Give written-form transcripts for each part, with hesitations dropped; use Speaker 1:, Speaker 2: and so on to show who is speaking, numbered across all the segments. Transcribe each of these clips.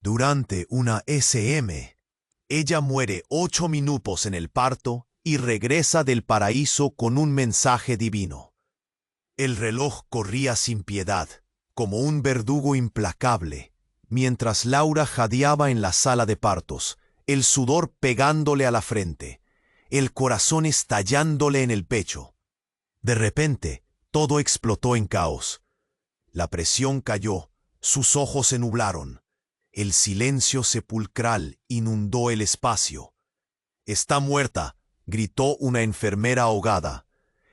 Speaker 1: Durante una ella muere 8 minutos en el parto y regresa del paraíso con un mensaje divino. El reloj corría sin piedad, como un verdugo implacable, mientras Laura jadeaba en la sala de partos, el sudor pegándole a la frente, el corazón estallándole en el pecho. De repente, todo explotó en caos. La presión cayó, sus ojos se nublaron. El silencio sepulcral inundó el espacio. «Está muerta», gritó una enfermera ahogada,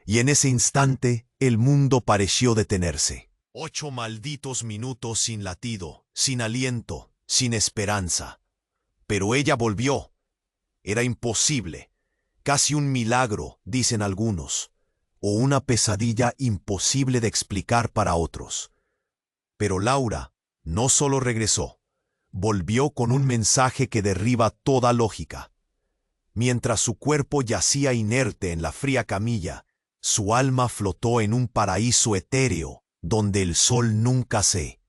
Speaker 1: y en ese instante el mundo pareció detenerse. 8 malditos minutos sin latido, sin aliento, sin esperanza. Pero ella volvió. Era imposible. Casi un milagro, dicen algunos, o una pesadilla imposible de explicar para otros. Pero Laura no solo regresó, volvió con un mensaje que derriba toda lógica. Mientras su cuerpo yacía inerte en la fría camilla, su alma flotó en un paraíso etéreo, donde el sol nunca se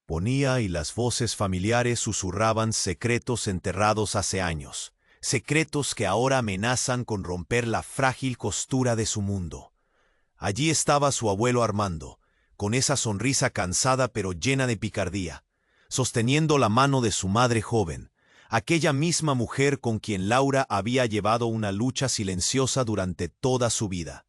Speaker 1: ponía y las voces familiares susurraban secretos enterrados hace años, secretos que ahora amenazan con romper la frágil costura de su mundo. Allí estaba su abuelo Armando, con esa sonrisa cansada pero llena de picardía, sosteniendo la mano de su madre joven, aquella misma mujer con quien Laura había llevado una lucha silenciosa durante toda su vida.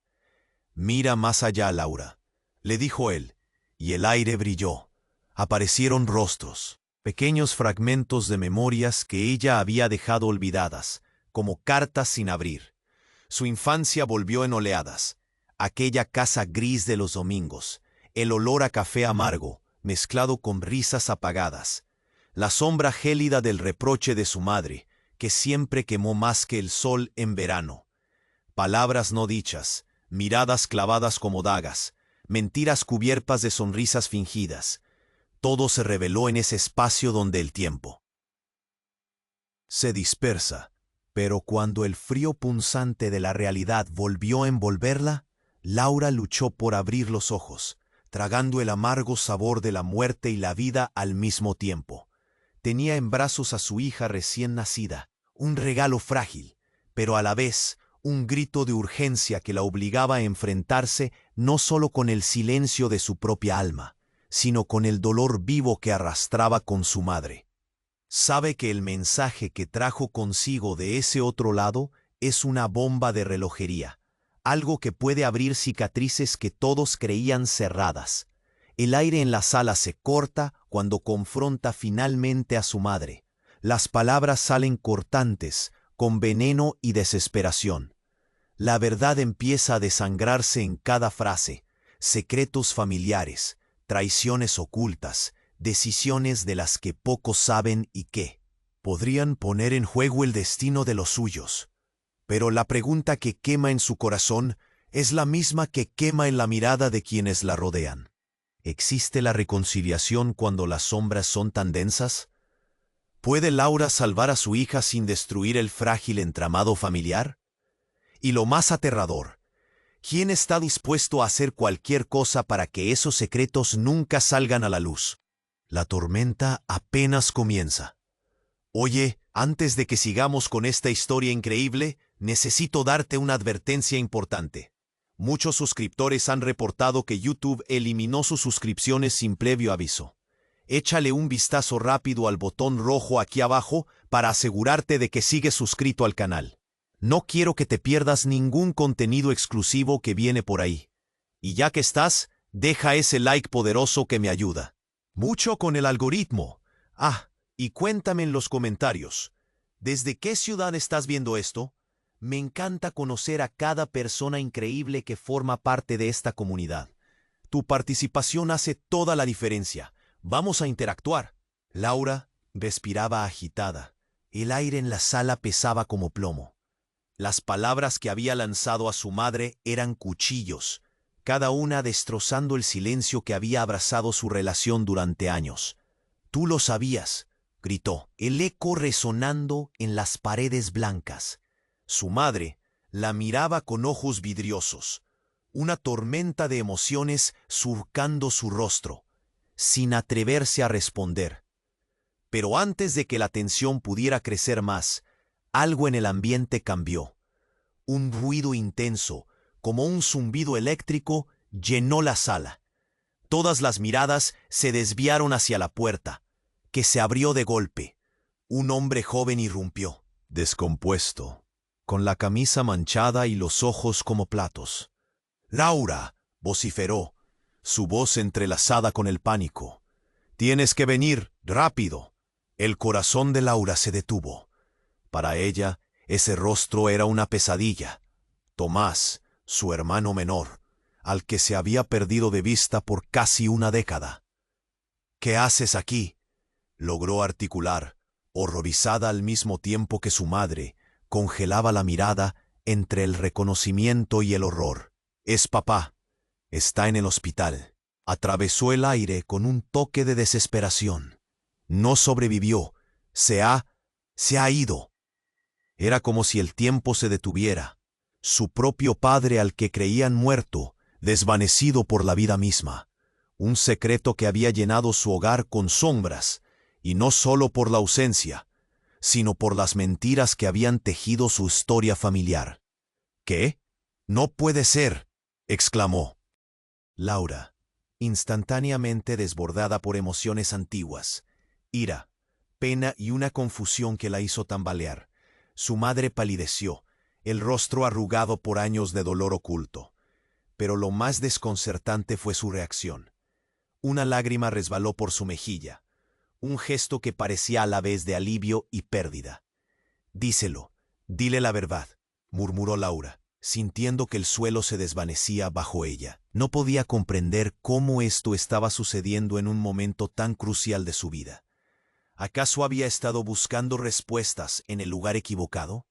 Speaker 1: «Mira más allá, Laura», le dijo él, y el aire brilló. Aparecieron rostros, pequeños fragmentos de memorias que ella había dejado olvidadas, como cartas sin abrir. Su infancia volvió en oleadas. Aquella casa gris de los domingos, el olor a café amargo, mezclado con risas apagadas. La sombra gélida del reproche de su madre, que siempre quemó más que el sol en verano. Palabras no dichas, miradas clavadas como dagas, mentiras cubiertas de sonrisas fingidas. Todo se reveló en ese espacio donde el tiempo se dispersa, pero cuando el frío punzante de la realidad volvió a envolverla, Laura luchó por abrir los ojos, tragando el amargo sabor de la muerte y la vida al mismo tiempo. Tenía en brazos a su hija recién nacida, un regalo frágil, pero a la vez un grito de urgencia que la obligaba a enfrentarse no solo con el silencio de su propia alma, sino con el dolor vivo que arrastraba con su madre. Sabe que el mensaje que trajo consigo de ese otro lado es una bomba de relojería, algo que puede abrir cicatrices que todos creían cerradas. El aire en la sala se corta cuando confronta finalmente a su madre. Las palabras salen cortantes, con veneno y desesperación. La verdad empieza a desangrarse en cada frase, secretos familiares, traiciones ocultas, decisiones de las que pocos saben y que podrían poner en juego el destino de los suyos. Pero la pregunta que quema en su corazón es la misma que quema en la mirada de quienes la rodean. ¿Existe la reconciliación cuando las sombras son tan densas? ¿Puede Laura salvar a su hija sin destruir el frágil entramado familiar? Y lo más aterrador, ¿quién está dispuesto a hacer cualquier cosa para que esos secretos nunca salgan a la luz? La tormenta apenas comienza. Oye, antes de que sigamos con esta historia increíble, necesito darte una advertencia importante. Muchos suscriptores han reportado que YouTube eliminó sus suscripciones sin previo aviso. Échale un vistazo rápido al botón rojo aquí abajo para asegurarte de que sigues suscrito al canal. No quiero que te pierdas ningún contenido exclusivo que viene por ahí. Y ya que estás, deja ese like poderoso que me ayuda mucho con el algoritmo. Y cuéntame en los comentarios, ¿desde qué ciudad estás viendo esto? Me encanta conocer a cada persona increíble que forma parte de esta comunidad. Tu participación hace toda la diferencia. Vamos a interactuar. Laura respiraba agitada. El aire en la sala pesaba como plomo. Las palabras que había lanzado a su madre eran cuchillos, cada una destrozando el silencio que había abrazado su relación durante años. «Tú lo sabías», gritó, el eco resonando en las paredes blancas. Su madre la miraba con ojos vidriosos, una tormenta de emociones surcando su rostro, sin atreverse a responder. Pero antes de que la tensión pudiera crecer más, algo en el ambiente cambió. Un ruido intenso, como un zumbido eléctrico, llenó la sala. Todas las miradas se desviaron hacia la puerta, que se abrió de golpe. Un hombre joven irrumpió, descompuesto, con la camisa manchada y los ojos como platos. «¡Laura!», vociferó, su voz entrelazada con el pánico. «Tienes que venir, rápido». El corazón de Laura se detuvo. Para ella, ese rostro era una pesadilla. Tomás, su hermano menor, al que se había perdido de vista por casi una década. «¿Qué haces aquí?», logró articular, horrorizada al mismo tiempo que su madre congelaba la mirada entre el reconocimiento y el horror. «Es papá. Está en el hospital». Atravesó el aire con un toque de desesperación. No sobrevivió. Se ha ido. Era como si el tiempo se detuviera. Su propio padre, al que creían muerto, desvanecido por la vida misma. Un secreto que había llenado su hogar con sombras, y no solo por la ausencia, sino por las mentiras que habían tejido su historia familiar. «¿Qué? No puede ser», exclamó. Laura, instantáneamente desbordada por emociones antiguas, ira, pena y una confusión que la hizo tambalear. Su madre palideció, el rostro arrugado por años de dolor oculto. Pero lo más desconcertante fue su reacción. Una lágrima resbaló por su mejilla, un gesto que parecía a la vez de alivio y pérdida. «Díselo, dile la verdad», murmuró Laura, sintiendo que el suelo se desvanecía bajo ella. No podía comprender cómo esto estaba sucediendo en un momento tan crucial de su vida. ¿Acaso había estado buscando respuestas en el lugar equivocado?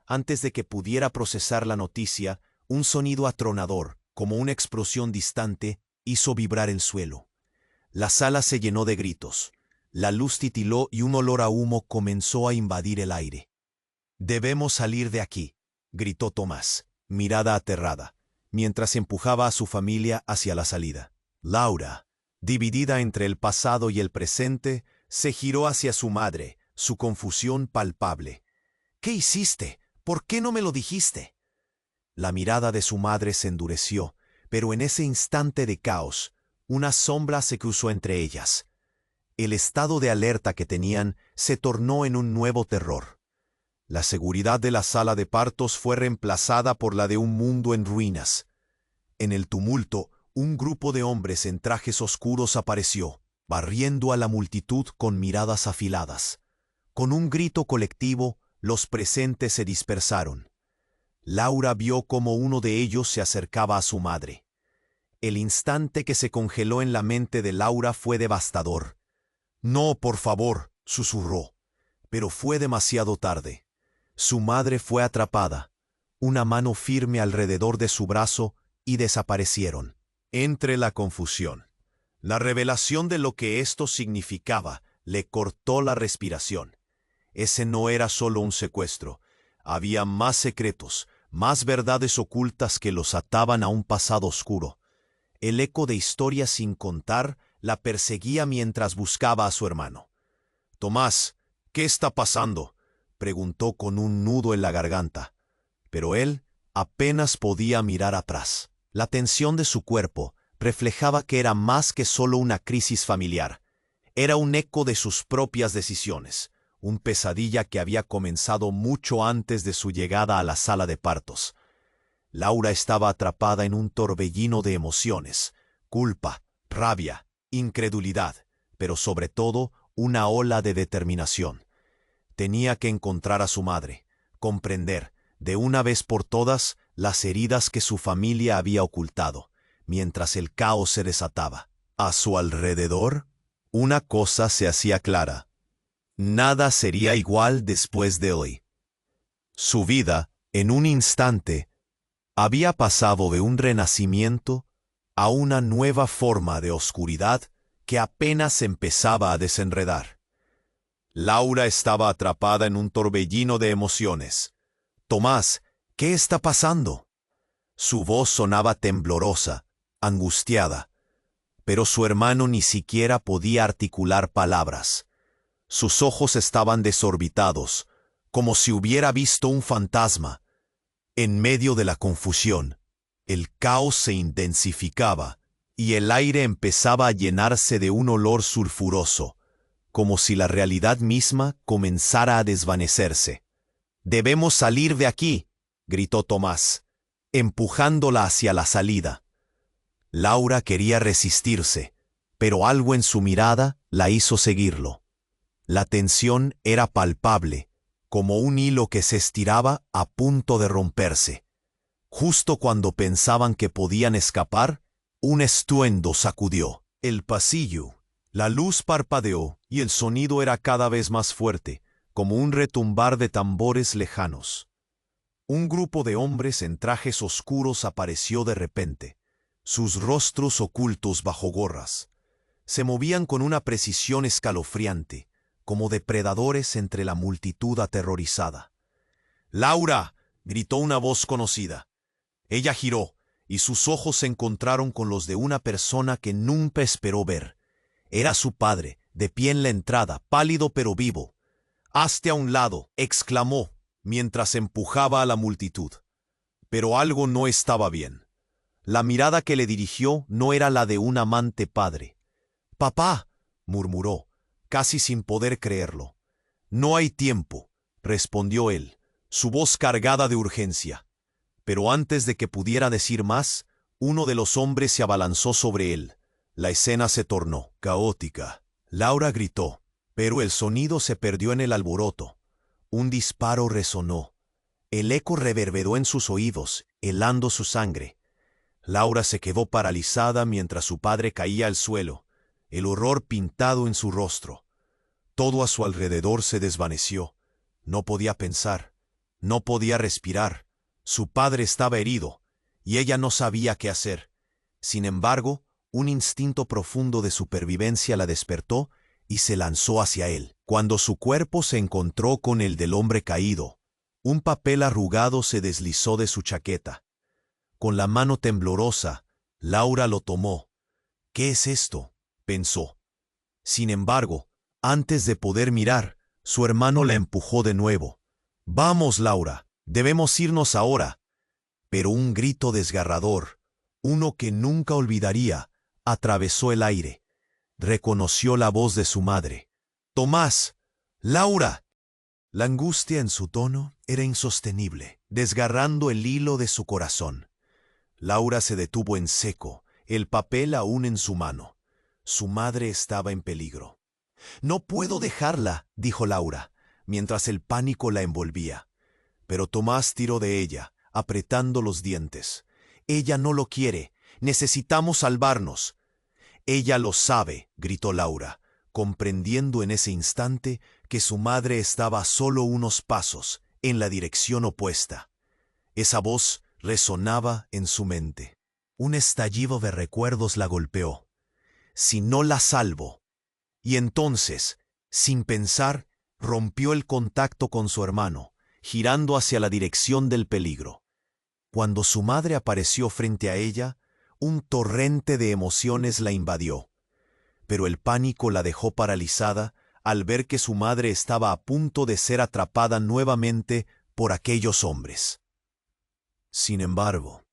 Speaker 1: Antes de que pudiera procesar la noticia, un sonido atronador, como una explosión distante, hizo vibrar el suelo. La sala se llenó de gritos. La luz titiló y un olor a humo comenzó a invadir el aire. «Debemos salir de aquí», gritó Tomás, mirada aterrada, mientras empujaba a su familia hacia la salida. Laura, dividida entre el pasado y el presente, se giró hacia su madre, su confusión palpable. «¿Qué hiciste? ¿Por qué no me lo dijiste?». La mirada de su madre se endureció, pero en ese instante de caos, una sombra se cruzó entre ellas. El estado de alerta que tenían se tornó en un nuevo terror. La seguridad de la sala de partos fue reemplazada por la de un mundo en ruinas. En el tumulto, un grupo de hombres en trajes oscuros apareció, barriendo a la multitud con miradas afiladas. Con un grito colectivo, los presentes se dispersaron. Laura vio cómo uno de ellos se acercaba a su madre. El instante que se congeló en la mente de Laura fue devastador. «No, por favor», susurró, pero fue demasiado tarde. Su madre fue atrapada, una mano firme alrededor de su brazo, y desaparecieron. Entre la confusión, la revelación de lo que esto significaba le cortó la respiración. Ese no era solo un secuestro. Había más secretos, más verdades ocultas que los ataban a un pasado oscuro. El eco de historias sin contar la perseguía mientras buscaba a su hermano. «Tomás, ¿qué está pasando?», preguntó con un nudo en la garganta. Pero él apenas podía mirar atrás. La tensión de su cuerpo reflejaba que era más que solo una crisis familiar. Era un eco de sus propias decisiones, un pesadilla que había comenzado mucho antes de su llegada a la sala de partos. Laura estaba atrapada en un torbellino de emociones, culpa, rabia, incredulidad, pero sobre todo una ola de determinación. Tenía que encontrar a su madre, comprender, de una vez por todas, las heridas que su familia había ocultado, mientras el caos se desataba. A su alrededor, una cosa se hacía clara. Nada sería igual después de hoy. Su vida, en un instante, había pasado de un renacimiento a una nueva forma de oscuridad que apenas empezaba a desenredar. Laura estaba atrapada en un torbellino de emociones. «Tomás, ¿qué está pasando?». Su voz sonaba temblorosa, angustiada, pero su hermano ni siquiera podía articular palabras. Sus ojos estaban desorbitados, como si hubiera visto un fantasma. En medio de la confusión, el caos se intensificaba y el aire empezaba a llenarse de un olor sulfuroso, como si la realidad misma comenzara a desvanecerse. «Debemos salir de aquí», gritó Tomás, empujándola hacia la salida. Laura quería resistirse, pero algo en su mirada la hizo seguirlo. La tensión era palpable, como un hilo que se estiraba a punto de romperse. Justo cuando pensaban que podían escapar, un estruendo sacudió el pasillo. La luz parpadeó y el sonido era cada vez más fuerte, como un retumbar de tambores lejanos. Un grupo de hombres en trajes oscuros apareció de repente, sus rostros ocultos bajo gorras. Se movían con una precisión escalofriante, como depredadores entre la multitud aterrorizada. «¡Laura!», gritó una voz conocida. Ella giró, y sus ojos se encontraron con los de una persona que nunca esperó ver. Era su padre, de pie en la entrada, pálido pero vivo. «¡Hazte a un lado!», exclamó, mientras empujaba a la multitud. Pero algo no estaba bien. La mirada que le dirigió no era la de un amante padre. «¡Papá!», murmuró, casi sin poder creerlo. «No hay tiempo», respondió él, su voz cargada de urgencia. Pero antes de que pudiera decir más, uno de los hombres se abalanzó sobre él. La escena se tornó caótica. Laura gritó, pero el sonido se perdió en el alboroto. Un disparo resonó. El eco reverberó en sus oídos, helando su sangre. Laura se quedó paralizada mientras su padre caía al suelo, el horror pintado en su rostro. Todo a su alrededor se desvaneció. No podía pensar, no podía respirar. Su padre estaba herido, y ella no sabía qué hacer. Sin embargo, un instinto profundo de supervivencia la despertó y se lanzó hacia él. Cuando su cuerpo se encontró con el del hombre caído, un papel arrugado se deslizó de su chaqueta. Con la mano temblorosa, Laura lo tomó. «¿Qué es esto?», pensó. Sin embargo, antes de poder mirar, su hermano la empujó de nuevo. «Vamos, Laura, debemos irnos ahora». Pero un grito desgarrador, uno que nunca olvidaría, atravesó el aire. Reconoció la voz de su madre. «¡Tomás! ¡Laura!». La angustia en su tono era insostenible, desgarrando el hilo de su corazón. Laura se detuvo en seco, el papel aún en su mano. Su madre estaba en peligro. «No puedo dejarla», dijo Laura, mientras el pánico la envolvía. Pero Tomás tiró de ella, apretando los dientes. «Ella no lo quiere. Necesitamos salvarnos». «Ella lo sabe», gritó Laura, comprendiendo en ese instante que su madre estaba a solo unos pasos, en la dirección opuesta. Esa voz resonaba en su mente. Un estallido de recuerdos la golpeó. «Si no la salvo». Y entonces, sin pensar, rompió el contacto con su hermano, girando hacia la dirección del peligro. Cuando su madre apareció frente a ella, un torrente de emociones la invadió. Pero el pánico la dejó paralizada al ver que su madre estaba a punto de ser atrapada nuevamente por aquellos hombres. Sin embargo,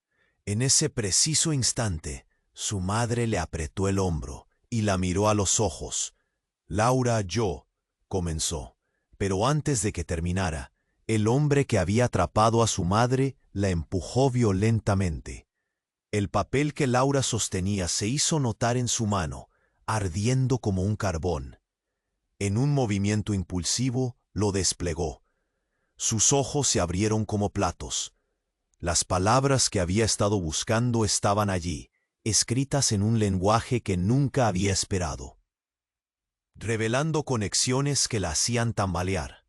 Speaker 1: en ese preciso instante, su madre le apretó el hombro y la miró a los ojos. «Laura, comenzó, pero antes de que terminara, el hombre que había atrapado a su madre la empujó violentamente. El papel que Laura sostenía se hizo notar en su mano, ardiendo como un carbón. En un movimiento impulsivo lo desplegó. Sus ojos se abrieron como platos. Las palabras que había estado buscando estaban allí, escritas en un lenguaje que nunca había esperado, revelando conexiones que la hacían tambalear.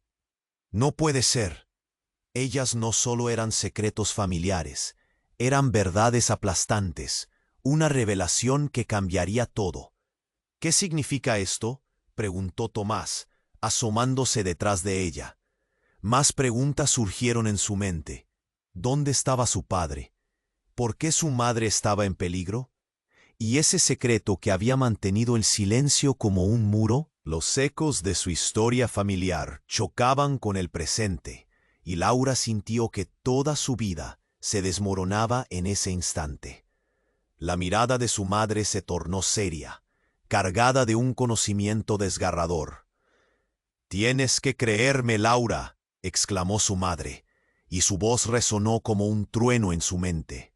Speaker 1: No puede ser. Ellas no solo eran secretos familiares, eran verdades aplastantes, una revelación que cambiaría todo. «¿Qué significa esto?», preguntó Tomás, asomándose detrás de ella. Más preguntas surgieron en su mente. ¿Dónde estaba su padre? ¿Por qué su madre estaba en peligro? ¿Y ese secreto que había mantenido el silencio como un muro? Los ecos de su historia familiar chocaban con el presente, y Laura sintió que toda su vida se desmoronaba en ese instante. La mirada de su madre se tornó seria, cargada de un conocimiento desgarrador. «Tienes que creerme, Laura», exclamó su madre, y su voz resonó como un trueno en su mente.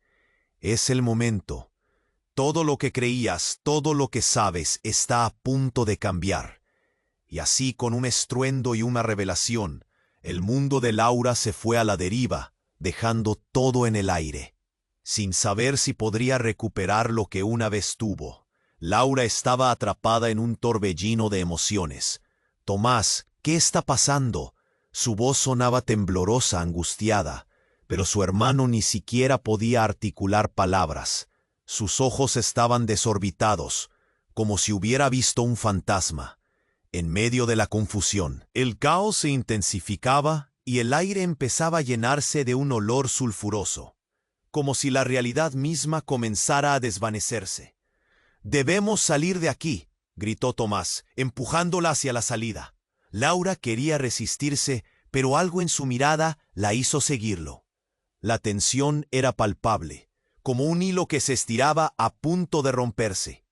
Speaker 1: «Es el momento. Todo lo que creías, todo lo que sabes, está a punto de cambiar». Y así, con un estruendo y una revelación, el mundo de Laura se fue a la deriva, dejando todo en el aire. Sin saber si podría recuperar lo que una vez tuvo, Laura estaba atrapada en un torbellino de emociones. «Tomás, ¿qué está pasando?». Su voz sonaba temblorosa, angustiada, pero su hermano ni siquiera podía articular palabras. Sus ojos estaban desorbitados, como si hubiera visto un fantasma. En medio de la confusión, el caos se intensificaba y el aire empezaba a llenarse de un olor sulfuroso, como si la realidad misma comenzara a desvanecerse. «Debemos salir de aquí», gritó Tomás, empujándola hacia la salida. Laura quería resistirse, pero algo en su mirada la hizo seguirlo. La tensión era palpable, como un hilo que se estiraba a punto de romperse.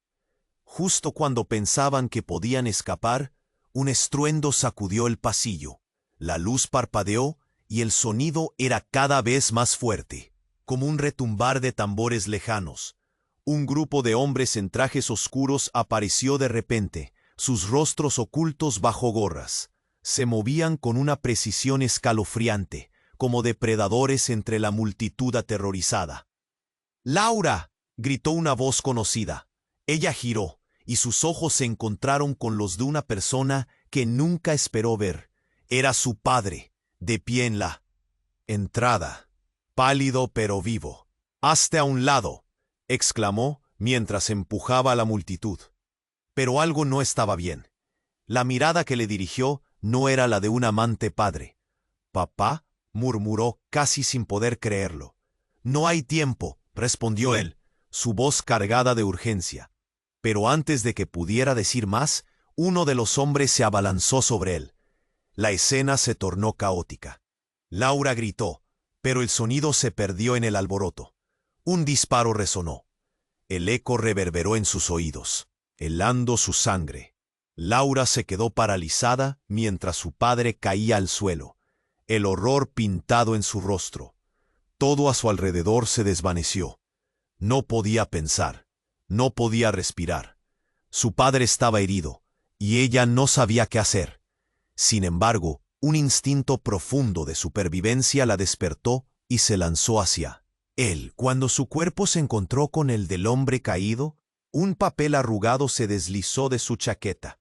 Speaker 1: Justo cuando pensaban que podían escapar, un estruendo sacudió el pasillo. La luz parpadeó y el sonido era cada vez más fuerte, como un retumbar de tambores lejanos. Un grupo de hombres en trajes oscuros apareció de repente, sus rostros ocultos bajo gorras. Se movían con una precisión escalofriante, como depredadores entre la multitud aterrorizada. «¡Laura!», gritó una voz conocida. Ella giró, y sus ojos se encontraron con los de una persona que nunca esperó ver. Era su padre, de pie en la entrada, pálido pero vivo. «¡Hazte a un lado!», exclamó mientras empujaba a la multitud. Pero algo no estaba bien. La mirada que le dirigió no era la de un amante padre. «¿Papá?», murmuró casi sin poder creerlo. «No hay tiempo», respondió él, su voz cargada de urgencia. Pero antes de que pudiera decir más, uno de los hombres se abalanzó sobre él. La escena se tornó caótica. Laura gritó, pero el sonido se perdió en el alboroto. Un disparo resonó. El eco reverberó en sus oídos, helando su sangre. Laura se quedó paralizada mientras su padre caía al suelo, el horror pintado en su rostro. Todo a su alrededor se desvaneció. No podía pensar, no podía respirar. Su padre estaba herido, y ella no sabía qué hacer. Sin embargo, un instinto profundo de supervivencia la despertó y se lanzó hacia él. Cuando su cuerpo se encontró con el del hombre caído, un papel arrugado se deslizó de su chaqueta.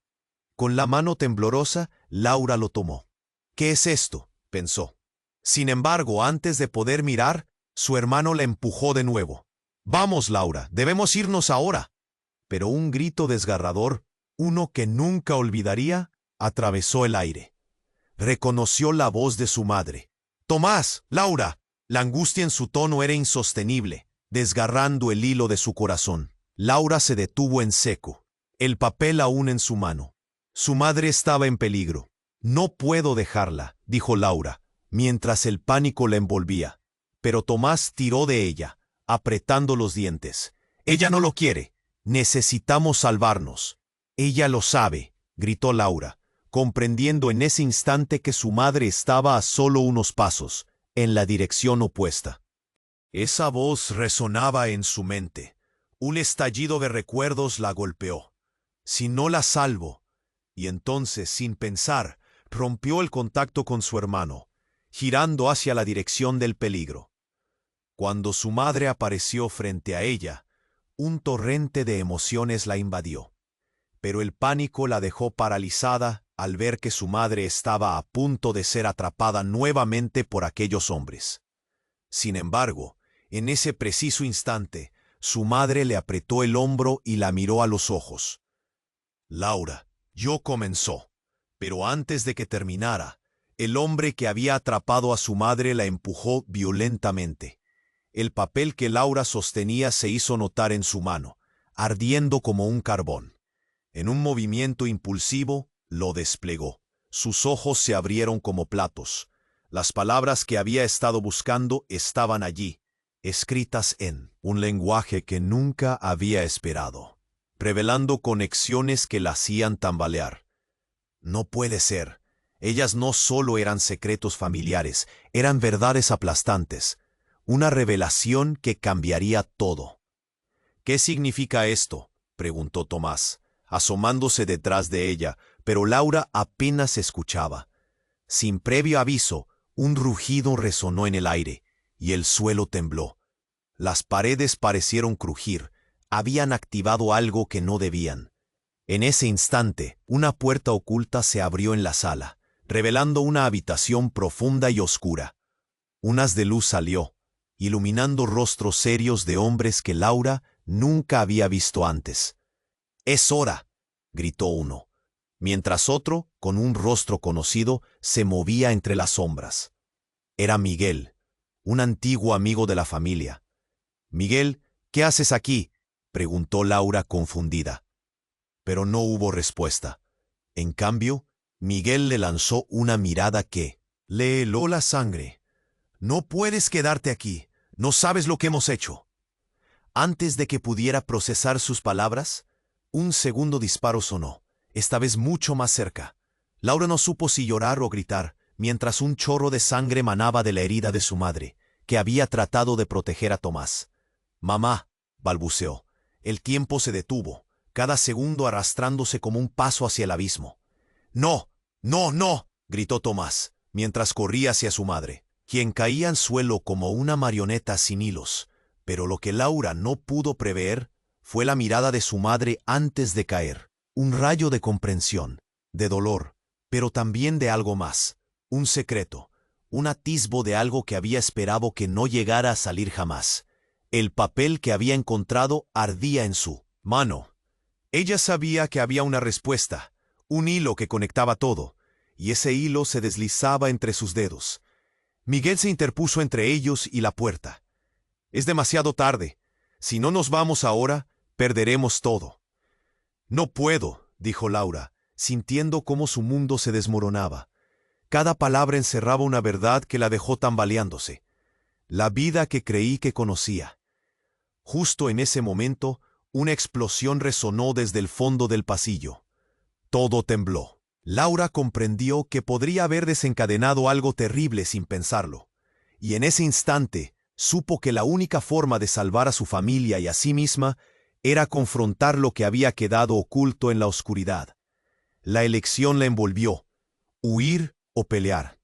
Speaker 1: Con la mano temblorosa, Laura lo tomó. «¿Qué es esto?», pensó. Sin embargo, antes de poder mirar, su hermano la empujó de nuevo. «Vamos, Laura, debemos irnos ahora». Pero un grito desgarrador, uno que nunca olvidaría, atravesó el aire. Reconoció la voz de su madre. «¡Tomás! ¡Laura!». La angustia en su tono era insostenible, desgarrando el hilo de su corazón. Laura se detuvo en seco, el papel aún en su mano. Su madre estaba en peligro. «No puedo dejarla», dijo Laura, mientras el pánico la envolvía. Pero Tomás tiró de ella, apretando los dientes. «Ella no lo quiere. Necesitamos salvarnos». «Ella lo sabe», gritó Laura, comprendiendo en ese instante que su madre estaba a solo unos pasos, en la dirección opuesta. Esa voz resonaba en su mente. Un estallido de recuerdos la golpeó. «Si no la salvo». Y entonces, sin pensar, rompió el contacto con su hermano, girando hacia la dirección del peligro. Cuando su madre apareció frente a ella, un torrente de emociones la invadió. Pero el pánico la dejó paralizada al ver que su madre estaba a punto de ser atrapada nuevamente por aquellos hombres. Sin embargo, en ese preciso instante, su madre le apretó el hombro y la miró a los ojos. «Laura», comenzó, pero antes de que terminara, el hombre que había atrapado a su madre la empujó violentamente. El papel que Laura sostenía se hizo notar en su mano, ardiendo como un carbón. En un movimiento impulsivo, Lo desplegó. Sus ojos se abrieron como platos. Las palabras que había estado buscando estaban allí, escritas en un lenguaje que nunca había esperado, revelando conexiones que la hacían tambalear. No puede ser. Ellas no solo eran secretos familiares, eran verdades aplastantes, una revelación que cambiaría todo. ¿Qué significa esto?, preguntó Tomás, asomándose detrás de ella, pero Laura apenas escuchaba. Sin previo aviso, un rugido resonó en el aire, y el suelo tembló. Las paredes parecieron crujir, habían activado algo que no debían. En ese instante, una puerta oculta se abrió en la sala, revelando una habitación profunda y oscura. Un haz de luz salió, iluminando rostros serios de hombres que Laura nunca había visto antes. «¡Es hora!», gritó uno, mientras otro, con un rostro conocido, se movía entre las sombras. Era Miguel, un antiguo amigo de la familia. «Miguel, ¿qué haces aquí?», preguntó Laura confundida. Pero no hubo respuesta. En cambio, Miguel le lanzó una mirada que le heló la sangre. «No puedes quedarte aquí. No sabes lo que hemos hecho». Antes de que pudiera procesar sus palabras, un segundo disparo sonó, esta vez mucho más cerca. Laura no supo si llorar o gritar, mientras un chorro de sangre manaba de la herida de su madre, que había tratado de proteger a Tomás. «Mamá», balbuceó. El tiempo se detuvo, cada segundo arrastrándose como un paso hacia el abismo. «No, no, no», gritó Tomás, mientras corría hacia su madre, quien caía al suelo como una marioneta sin hilos. Pero lo que Laura no pudo prever fue la mirada de su madre antes de caer. Un rayo de comprensión, de dolor, pero también de algo más. Un secreto, un atisbo de algo que había esperado que no llegara a salir jamás. El papel que había encontrado ardía en su mano. Ella sabía que había una respuesta, un hilo que conectaba todo, y ese hilo se deslizaba entre sus dedos. Miguel se interpuso entre ellos y la puerta. «Es demasiado tarde. Si no nos vamos ahora, perderemos todo». «No puedo», dijo Laura, sintiendo cómo su mundo se desmoronaba. Cada palabra encerraba una verdad que la dejó tambaleándose. La vida que creí que conocía. Justo en ese momento, una explosión resonó desde el fondo del pasillo. Todo tembló. Laura comprendió que podría haber desencadenado algo terrible sin pensarlo. Y en ese instante, supo que la única forma de salvar a su familia y a sí misma era confrontar lo que había quedado oculto en la oscuridad. La elección la envolvió, huir o pelear.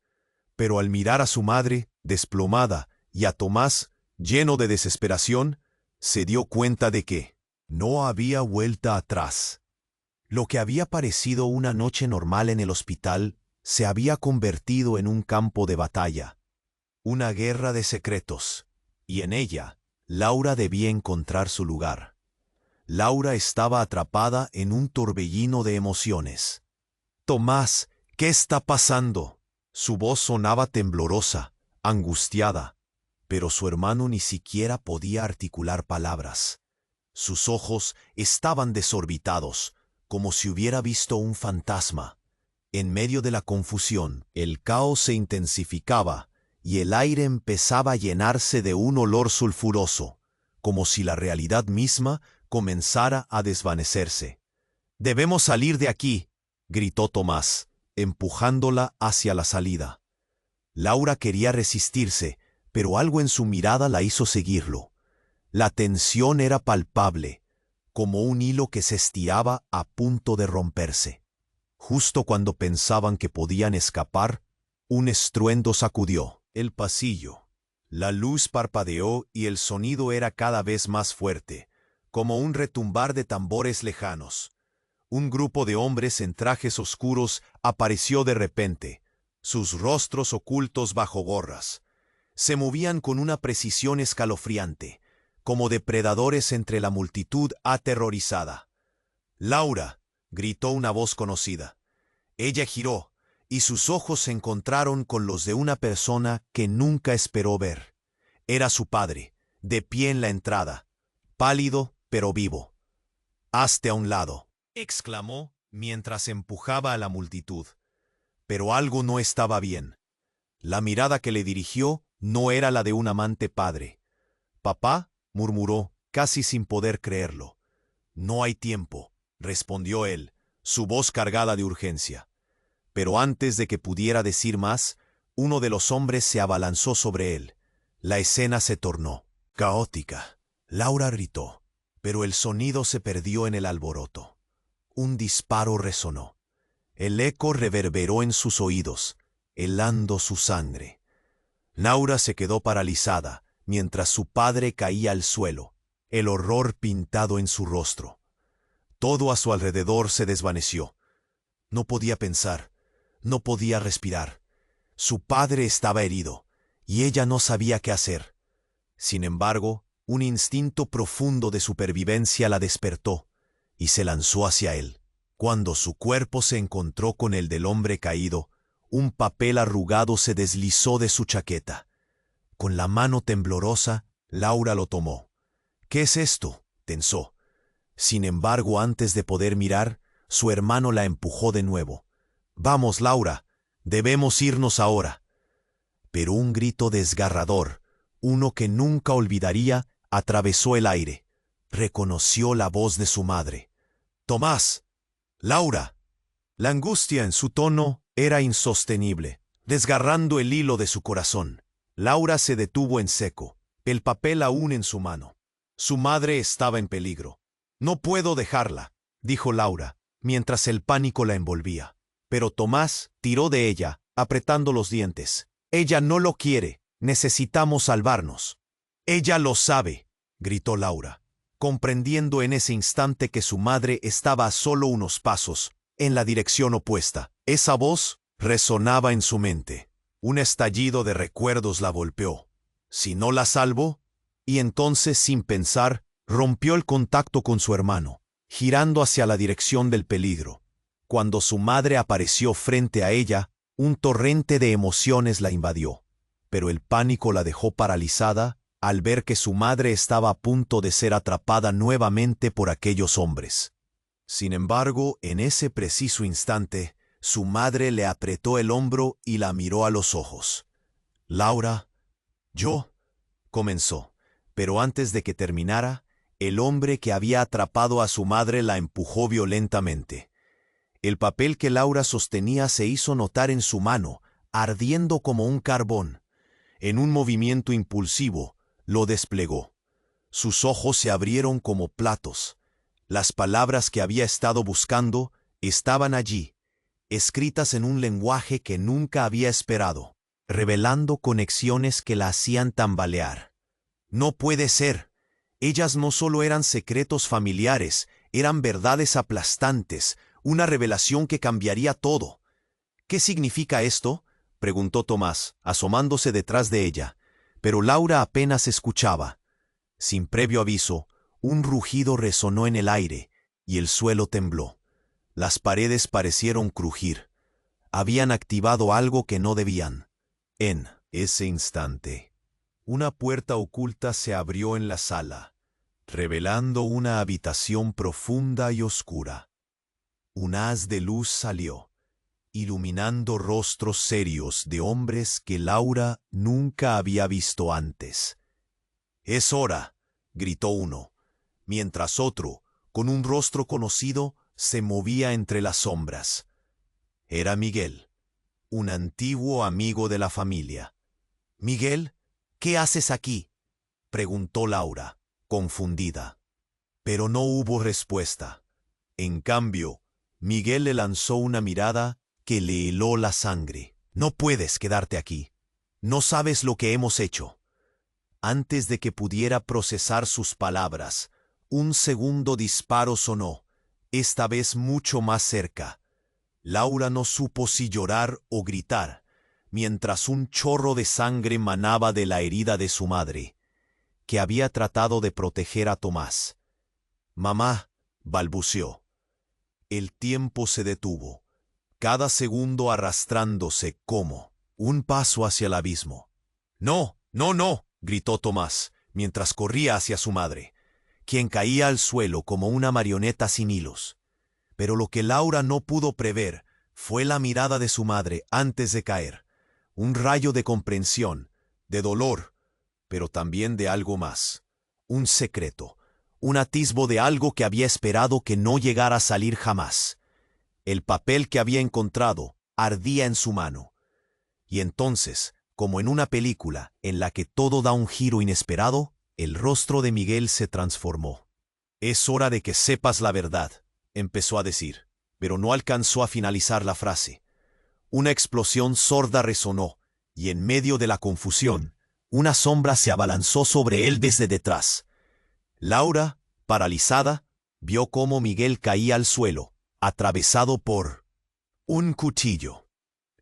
Speaker 1: Pero al mirar a su madre, desplomada, y a Tomás, lleno de desesperación, se dio cuenta de que no había vuelta atrás. Lo que había parecido una noche normal en el hospital se había convertido en un campo de batalla. Una guerra de secretos, y en ella, Laura debía encontrar su lugar. Laura estaba atrapada en un torbellino de emociones. «Tomás, ¿qué está pasando?». Su voz sonaba temblorosa, angustiada, pero su hermano ni siquiera podía articular palabras. Sus ojos estaban desorbitados, como si hubiera visto un fantasma. En medio de la confusión, el caos se intensificaba, y el aire empezaba a llenarse de un olor sulfuroso, como si la realidad misma comenzara a desvanecerse. «Debemos salir de aquí», gritó Tomás, empujándola hacia la salida. Laura quería resistirse, pero algo en su mirada la hizo seguirlo. La tensión era palpable, como un hilo que se estiraba a punto de romperse. Justo cuando pensaban que podían escapar, un estruendo sacudió el pasillo. La luz parpadeó y el sonido era cada vez más fuerte, como un retumbar de tambores lejanos. Un grupo de hombres en trajes oscuros apareció de repente, sus rostros ocultos bajo gorras. Se movían con una precisión escalofriante, como depredadores entre la multitud aterrorizada. «Laura», gritó una voz conocida. Ella giró, y sus ojos se encontraron con los de una persona que nunca esperó ver. Era su padre, de pie en la entrada, pálido pero vivo. «Hazte a un lado», exclamó, mientras empujaba a la multitud. Pero algo no estaba bien. La mirada que le dirigió no era la de un amante padre. «Papá», murmuró, casi sin poder creerlo. «No hay tiempo», respondió él, su voz cargada de urgencia. Pero antes de que pudiera decir más, uno de los hombres se abalanzó sobre él. La escena se tornó caótica. Laura gritó, pero el sonido se perdió en el alboroto. Un disparo resonó. El eco reverberó en sus oídos, helando su sangre. Laura se quedó paralizada, mientras su padre caía al suelo, el horror pintado en su rostro. Todo a su alrededor se desvaneció. No podía pensar, no podía respirar. Su padre estaba herido, y ella no sabía qué hacer. Sin embargo, un instinto profundo de supervivencia la despertó, y se lanzó hacia él. Cuando su cuerpo se encontró con el del hombre caído, un papel arrugado se deslizó de su chaqueta. Con la mano temblorosa, Laura lo tomó. «¿Qué es esto?», pensó. Sin embargo, antes de poder mirar, su hermano la empujó de nuevo. «Vamos, Laura, debemos irnos ahora». Pero un grito desgarrador, uno que nunca olvidaría, atravesó el aire. Reconoció la voz de su madre. «Tomás. Laura». La angustia en su tono era insostenible, desgarrando el hilo de su corazón. Laura se detuvo en seco, el papel aún en su mano. Su madre estaba en peligro. «No puedo dejarla», dijo Laura, mientras el pánico la envolvía. Pero Tomás tiró de ella, apretando los dientes. «Ella no lo quiere. Necesitamos salvarnos». «Ella lo sabe», gritó Laura, comprendiendo en ese instante que su madre estaba a solo unos pasos, en la dirección opuesta. Esa voz resonaba en su mente. Un estallido de recuerdos la golpeó. Si no la salvo, y entonces, sin pensar, rompió el contacto con su hermano, girando hacia la dirección del peligro. Cuando su madre apareció frente a ella, un torrente de emociones la invadió. Pero el pánico la dejó paralizada al ver que su madre estaba a punto de ser atrapada nuevamente por aquellos hombres. Sin embargo, en ese preciso instante, su madre le apretó el hombro y la miró a los ojos. «Laura, yo», comenzó, pero antes de que terminara, el hombre que había atrapado a su madre la empujó violentamente. El papel que Laura sostenía se hizo notar en su mano, ardiendo como un carbón. En un movimiento impulsivo, lo desplegó. Sus ojos se abrieron como platos. Las palabras que había estado buscando estaban allí, escritas en un lenguaje que nunca había esperado, revelando conexiones que la hacían tambalear. «No puede ser». Ellas no solo eran secretos familiares, eran verdades aplastantes, una revelación que cambiaría todo. «¿Qué significa esto?», preguntó Tomás, asomándose detrás de ella, pero Laura apenas escuchaba. Sin previo aviso, un rugido resonó en el aire, y el suelo tembló. Las paredes parecieron crujir. Habían activado algo que no debían. En ese instante, una puerta oculta se abrió en la sala, revelando una habitación profunda y oscura. Un haz de luz salió, iluminando rostros serios de hombres que Laura nunca había visto antes. «Es hora», gritó uno, mientras otro, con un rostro conocido, se movía entre las sombras. Era Miguel, un antiguo amigo de la familia. «Miguel, ¿qué haces aquí?», preguntó Laura, confundida. Pero no hubo respuesta. En cambio, Miguel le lanzó una mirada que le heló la sangre. «No puedes quedarte aquí. No sabes lo que hemos hecho». Antes de que pudiera procesar sus palabras, un segundo disparo sonó, esta vez mucho más cerca. Laura no supo si llorar o gritar, mientras un chorro de sangre manaba de la herida de su madre, que había tratado de proteger a Tomás. «Mamá», balbuceó. El tiempo se detuvo, cada segundo arrastrándose como un paso hacia el abismo. «No, no, no», gritó Tomás, mientras corría hacia su madre, quien caía al suelo como una marioneta sin hilos. Pero lo que Laura no pudo prever fue la mirada de su madre antes de caer. Un rayo de comprensión, de dolor, pero también de algo más. Un secreto, un atisbo de algo que había esperado que no llegara a salir jamás. El papel que había encontrado ardía en su mano. Y entonces, como en una película en la que todo da un giro inesperado, el rostro de Miguel se transformó. «Es hora de que sepas la verdad», empezó a decir, pero no alcanzó a finalizar la frase. Una explosión sorda resonó, y en medio de la confusión, una sombra se abalanzó sobre él desde detrás. Laura, paralizada, vio cómo Miguel caía al suelo, atravesado por un cuchillo.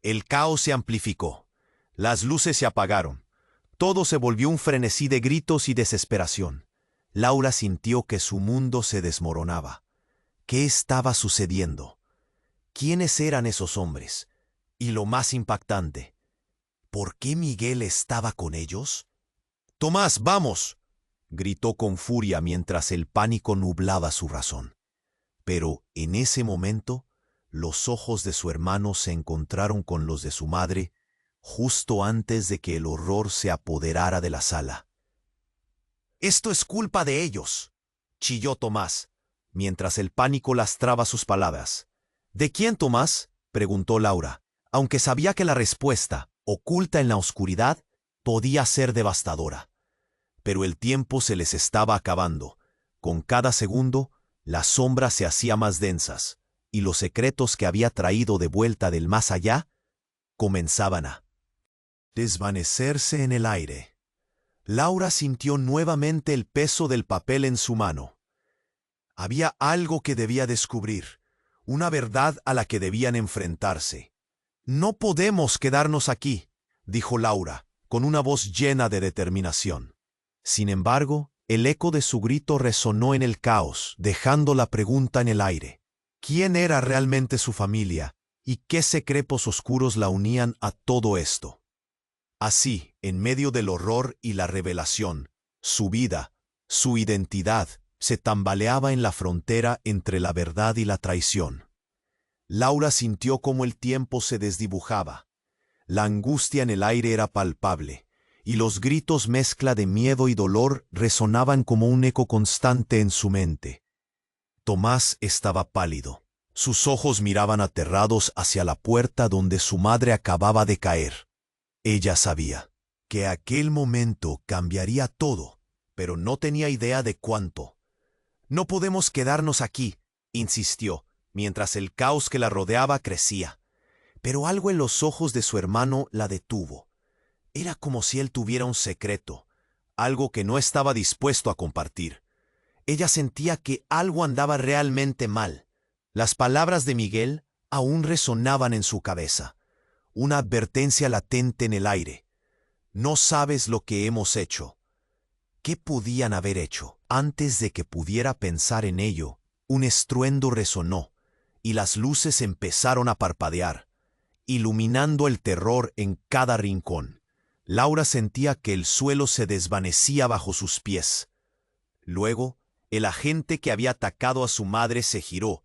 Speaker 1: El caos se amplificó. Las luces se apagaron. Todo se volvió un frenesí de gritos y desesperación. Laura sintió que su mundo se desmoronaba. ¿Qué estaba sucediendo? ¿Quiénes eran esos hombres? Y lo más impactante, ¿por qué Miguel estaba con ellos? «Tomás, vamos», gritó con furia mientras el pánico nublaba su razón. Pero en ese momento, los ojos de su hermano se encontraron con los de su madre justo antes de que el horror se apoderara de la sala. «Esto es culpa de ellos», chilló Tomás, mientras el pánico lastraba sus palabras. «¿De quién, Tomás?», preguntó Laura, aunque sabía que la respuesta, oculta en la oscuridad, podía ser devastadora. Pero el tiempo se les estaba acabando. Con cada segundo, las sombras se hacían más densas, y los secretos que había traído de vuelta del más allá comenzaban a desvanecerse en el aire. Laura sintió nuevamente el peso del papel en su mano. Había algo que debía descubrir, una verdad a la que debían enfrentarse. «No podemos quedarnos aquí», dijo Laura, con una voz llena de determinación. Sin embargo, el eco de su grito resonó en el caos, dejando la pregunta en el aire. ¿Quién era realmente su familia y qué secretos oscuros la unían a todo esto? Así, en medio del horror y la revelación, su vida, su identidad, se tambaleaba en la frontera entre la verdad y la traición. Laura sintió cómo el tiempo se desdibujaba. La angustia en el aire era palpable, y los gritos mezcla de miedo y dolor resonaban como un eco constante en su mente. Tomás estaba pálido. Sus ojos miraban aterrados hacia la puerta donde su madre acababa de caer. Ella sabía que aquel momento cambiaría todo, pero no tenía idea de cuánto. «No podemos quedarnos aquí», insistió, mientras el caos que la rodeaba crecía. Pero algo en los ojos de su hermano la detuvo. Era como si él tuviera un secreto, algo que no estaba dispuesto a compartir. Ella sentía que algo andaba realmente mal. Las palabras de Miguel aún resonaban en su cabeza, una advertencia latente en el aire. «No sabes lo que hemos hecho». ¿Qué podían haber hecho? Antes de que pudiera pensar en ello, un estruendo resonó, y las luces empezaron a parpadear, iluminando el terror en cada rincón. Laura sentía que el suelo se desvanecía bajo sus pies. Luego, el agente que había atacado a su madre se giró,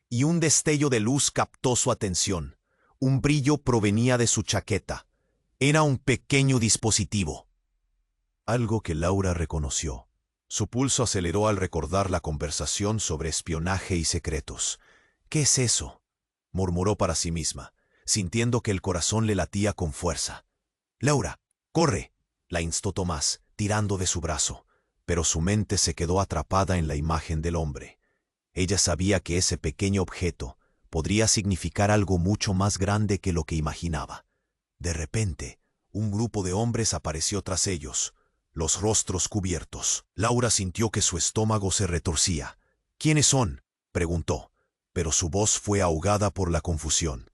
Speaker 1: y un destello de luz captó su atención. Un brillo provenía de su chaqueta. Era un pequeño dispositivo. Algo que Laura reconoció. Su pulso aceleró al recordar la conversación sobre espionaje y secretos. «¿Qué es eso?», murmuró para sí misma, sintiendo que el corazón le latía con fuerza. «Laura, corre», la instó Tomás, tirando de su brazo, pero su mente se quedó atrapada en la imagen del hombre. Ella sabía que ese pequeño objeto podría significar algo mucho más grande que lo que imaginaba. De repente, un grupo de hombres apareció tras ellos, los rostros cubiertos. Laura sintió que su estómago se retorcía. «¿Quiénes son?», preguntó, pero su voz fue ahogada por la confusión.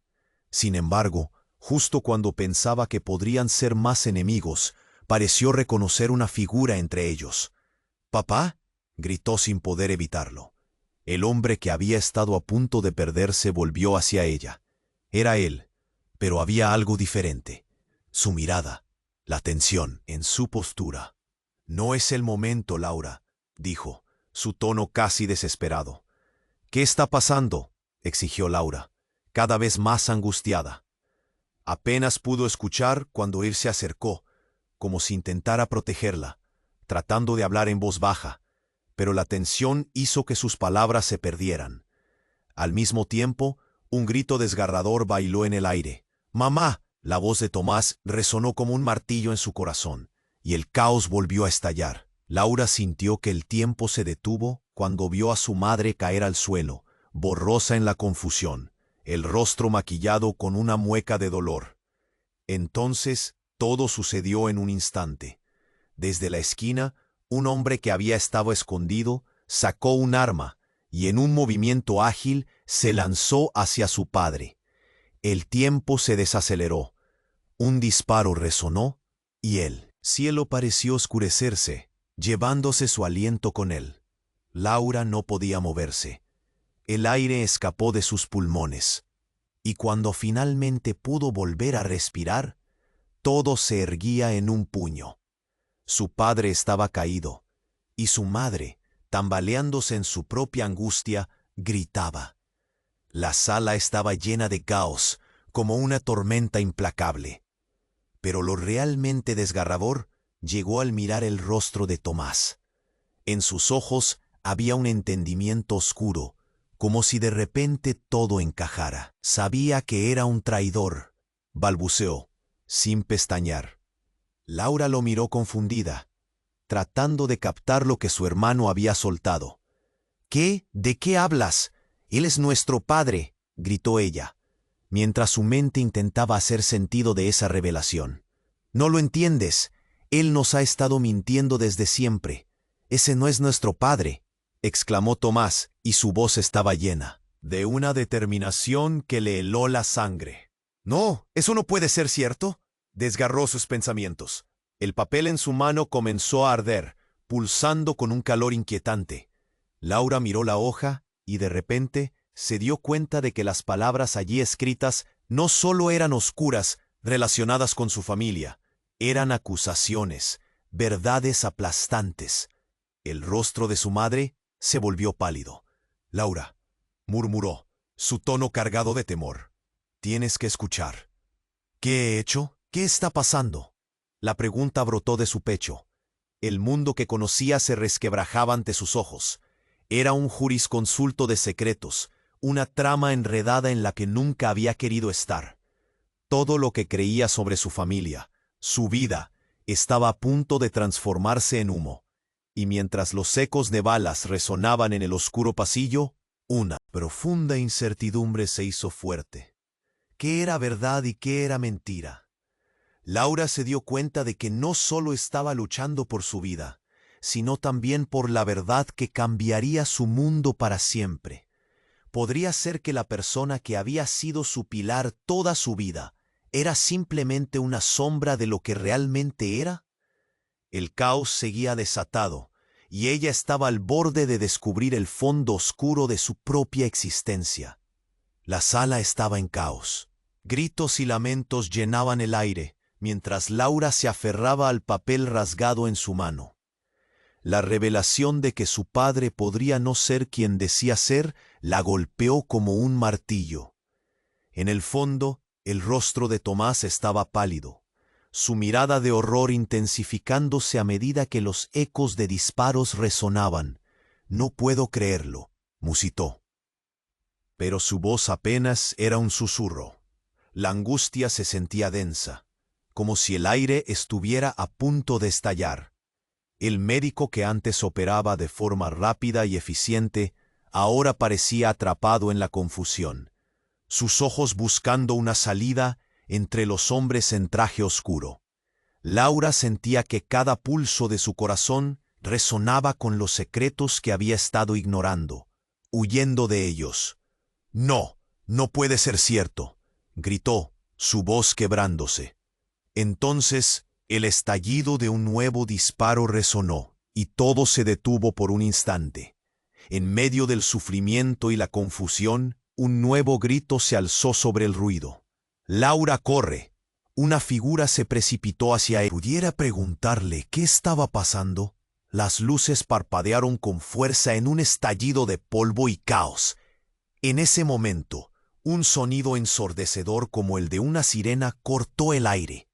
Speaker 1: Sin embargo, justo cuando pensaba que podrían ser más enemigos, pareció reconocer una figura entre ellos. «¿Papá?», gritó sin poder evitarlo. El hombre que había estado a punto de perderse volvió hacia ella. Era él, pero había algo diferente. Su mirada, la tensión en su postura. «No es el momento, Laura», dijo, su tono casi desesperado. «¿Qué está pasando?», exigió Laura, cada vez más angustiada. Apenas pudo escuchar cuando él se acercó, como si intentara protegerla, tratando de hablar en voz baja, pero la tensión hizo que sus palabras se perdieran. Al mismo tiempo, un grito desgarrador bailó en el aire. ¡Mamá! La voz de Tomás resonó como un martillo en su corazón, y el caos volvió a estallar. Laura sintió que el tiempo se detuvo cuando vio a su madre caer al suelo, borrosa en la confusión, el rostro maquillado con una mueca de dolor. Entonces, todo sucedió en un instante. Desde la esquina, un hombre que había estado escondido sacó un arma y en un movimiento ágil se lanzó hacia su padre. El tiempo se desaceleró. Un disparo resonó y el cielo pareció oscurecerse, llevándose su aliento con él. Laura no podía moverse. El aire escapó de sus pulmones. Y cuando finalmente pudo volver a respirar, todo se erguía en un puño. Su padre estaba caído, y su madre, tambaleándose en su propia angustia, gritaba. La sala estaba llena de caos, como una tormenta implacable. Pero lo realmente desgarrador llegó al mirar el rostro de Tomás. En sus ojos había un entendimiento oscuro, como si de repente todo encajara. Sabía que era un traidor, balbuceó, sin pestañear. Laura lo miró confundida, tratando de captar lo que su hermano había soltado. ¿Qué? ¿De qué hablas? Él es nuestro padre, gritó ella, mientras su mente intentaba hacer sentido de esa revelación. No lo entiendes. Él nos ha estado mintiendo desde siempre. Ese no es nuestro padre, exclamó Tomás, y su voz estaba llena de una determinación que le heló la sangre. No, eso no puede ser cierto. Desgarró sus pensamientos. El papel en su mano comenzó a arder, pulsando con un calor inquietante. Laura miró la hoja y de repente se dio cuenta de que las palabras allí escritas no solo eran oscuras, relacionadas con su familia, eran acusaciones, verdades aplastantes. El rostro de su madre se volvió pálido. Laura, murmuró, su tono cargado de temor. Tienes que escuchar. ¿Qué he hecho? ¿Qué está pasando? La pregunta brotó de su pecho. El mundo que conocía se resquebrajaba ante sus ojos. Era un jurisconsulto de secretos, una trama enredada en la que nunca había querido estar. Todo lo que creía sobre su familia, su vida, estaba a punto de transformarse en humo. Y mientras los ecos de balas resonaban en el oscuro pasillo, una profunda incertidumbre se hizo fuerte. ¿Qué era verdad y qué era mentira? Laura se dio cuenta de que no solo estaba luchando por su vida, sino también por la verdad que cambiaría su mundo para siempre. ¿Podría ser que la persona que había sido su pilar toda su vida era simplemente una sombra de lo que realmente era? El caos seguía desatado, y ella estaba al borde de descubrir el fondo oscuro de su propia existencia. La sala estaba en caos. Gritos y lamentos llenaban el aire, mientras Laura se aferraba al papel rasgado en su mano. La revelación de que su padre podría no ser quien decía ser la golpeó como un martillo. En el fondo, el rostro de Tomás estaba pálido, su mirada de horror intensificándose a medida que los ecos de disparos resonaban. «No puedo creerlo», musitó. Pero su voz apenas era un susurro. La angustia se sentía densa, como si el aire estuviera a punto de estallar. El médico que antes operaba de forma rápida y eficiente, ahora parecía atrapado en la confusión, sus ojos buscando una salida entre los hombres en traje oscuro. Laura sentía que cada pulso de su corazón resonaba con los secretos que había estado ignorando, huyendo de ellos. «No, no puede ser cierto», gritó, su voz quebrándose. Entonces, el estallido de un nuevo disparo resonó, y todo se detuvo por un instante. En medio del sufrimiento y la confusión, un nuevo grito se alzó sobre el ruido. «Laura, corre». Una figura se precipitó hacia él. ¿Pudiera preguntarle qué estaba pasando? Las luces parpadearon con fuerza en un estallido de polvo y caos. En ese momento, un sonido ensordecedor como el de una sirena cortó el aire.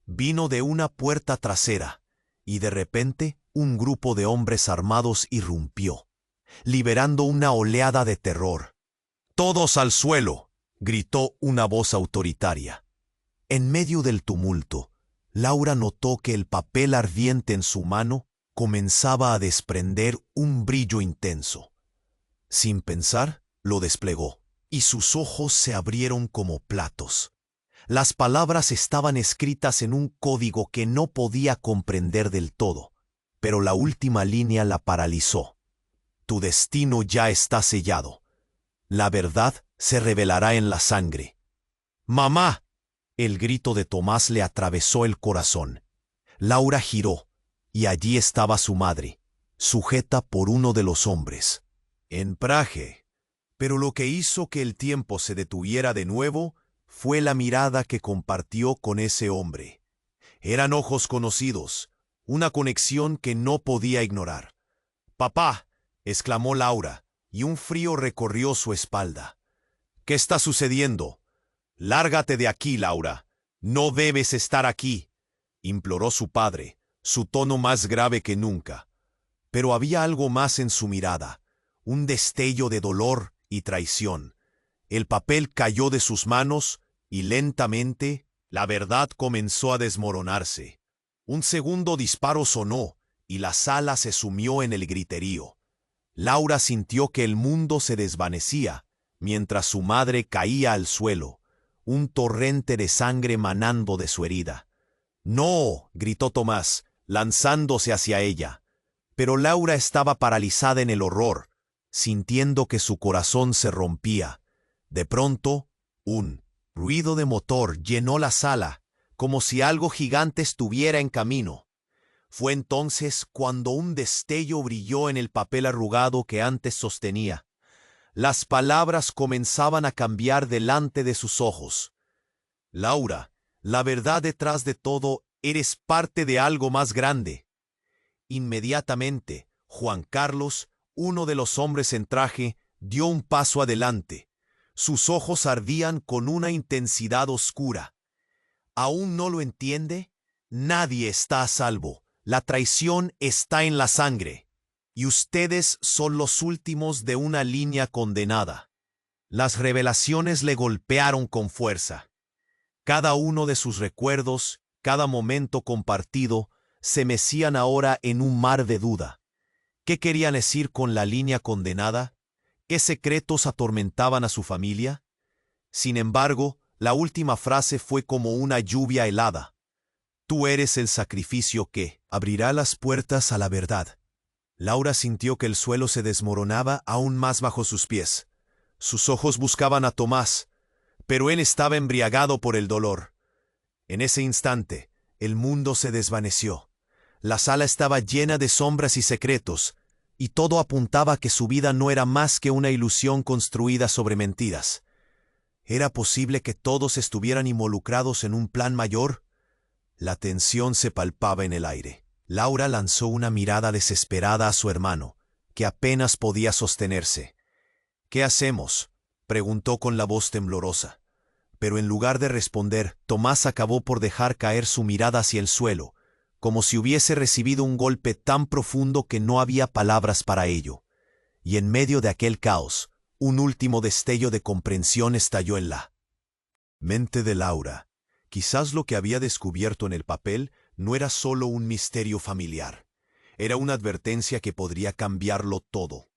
Speaker 1: Vino de una puerta trasera, y de repente un grupo de hombres armados irrumpió, liberando una oleada de terror. «¡Todos al suelo!», gritó una voz autoritaria. En medio del tumulto, Laura notó que el papel ardiente en su mano comenzaba a desprender un brillo intenso. Sin pensar, lo desplegó, y sus ojos se abrieron como platos. Las palabras estaban escritas en un código que no podía comprender del todo, pero la última línea la paralizó. «Tu destino ya está sellado. La verdad se revelará en la sangre». «¡Mamá!». El grito de Tomás le atravesó el corazón. Laura giró, y allí estaba su madre, sujeta por uno de los hombres. En Praje. Pero lo que hizo que el tiempo se detuviera de nuevo fue la mirada que compartió con ese hombre. Eran ojos conocidos, una conexión que no podía ignorar. «¡Papá!», exclamó Laura, y un frío recorrió su espalda. «¿Qué está sucediendo?». «Lárgate de aquí, Laura. No debes estar aquí», imploró su padre, su tono más grave que nunca. Pero había algo más en su mirada, un destello de dolor y traición. El papel cayó de sus manos y lentamente la verdad comenzó a desmoronarse. Un segundo disparo sonó y la sala se sumió en el griterío. Laura sintió que el mundo se desvanecía mientras su madre caía al suelo, un torrente de sangre manando de su herida. «¡No!», gritó Tomás, lanzándose hacia ella. Pero Laura estaba paralizada en el horror, sintiendo que su corazón se rompía. De pronto, un ruido de motor llenó la sala, como si algo gigante estuviera en camino. Fue entonces cuando un destello brilló en el papel arrugado que antes sostenía. Las palabras comenzaban a cambiar delante de sus ojos. «Laura, la verdad detrás de todo, eres parte de algo más grande». Inmediatamente, Juan Carlos, uno de los hombres en traje, dio un paso adelante. Sus ojos ardían con una intensidad oscura. «¿Aún no lo entiende? Nadie está a salvo. La traición está en la sangre. Y ustedes son los últimos de una línea condenada». Las revelaciones le golpearon con fuerza. Cada uno de sus recuerdos, cada momento compartido, se mecían ahora en un mar de duda. ¿Qué querían decir con la línea condenada? ¿Qué secretos atormentaban a su familia? Sin embargo, la última frase fue como una lluvia helada. «Tú eres el sacrificio que abrirá las puertas a la verdad». Laura sintió que el suelo se desmoronaba aún más bajo sus pies. Sus ojos buscaban a Tomás, pero él estaba embriagado por el dolor. En ese instante, el mundo se desvaneció. La sala estaba llena de sombras y secretos, y todo apuntaba a que su vida no era más que una ilusión construida sobre mentiras. ¿Era posible que todos estuvieran involucrados en un plan mayor? La tensión se palpaba en el aire. Laura lanzó una mirada desesperada a su hermano, que apenas podía sostenerse. «¿Qué hacemos?», preguntó con la voz temblorosa. Pero en lugar de responder, Tomás acabó por dejar caer su mirada hacia el suelo, como si hubiese recibido un golpe tan profundo que no había palabras para ello. Y en medio de aquel caos, un último destello de comprensión estalló en la mente de Laura. Quizás lo que había descubierto en el papel no era solo un misterio familiar. Era una advertencia que podría cambiarlo todo.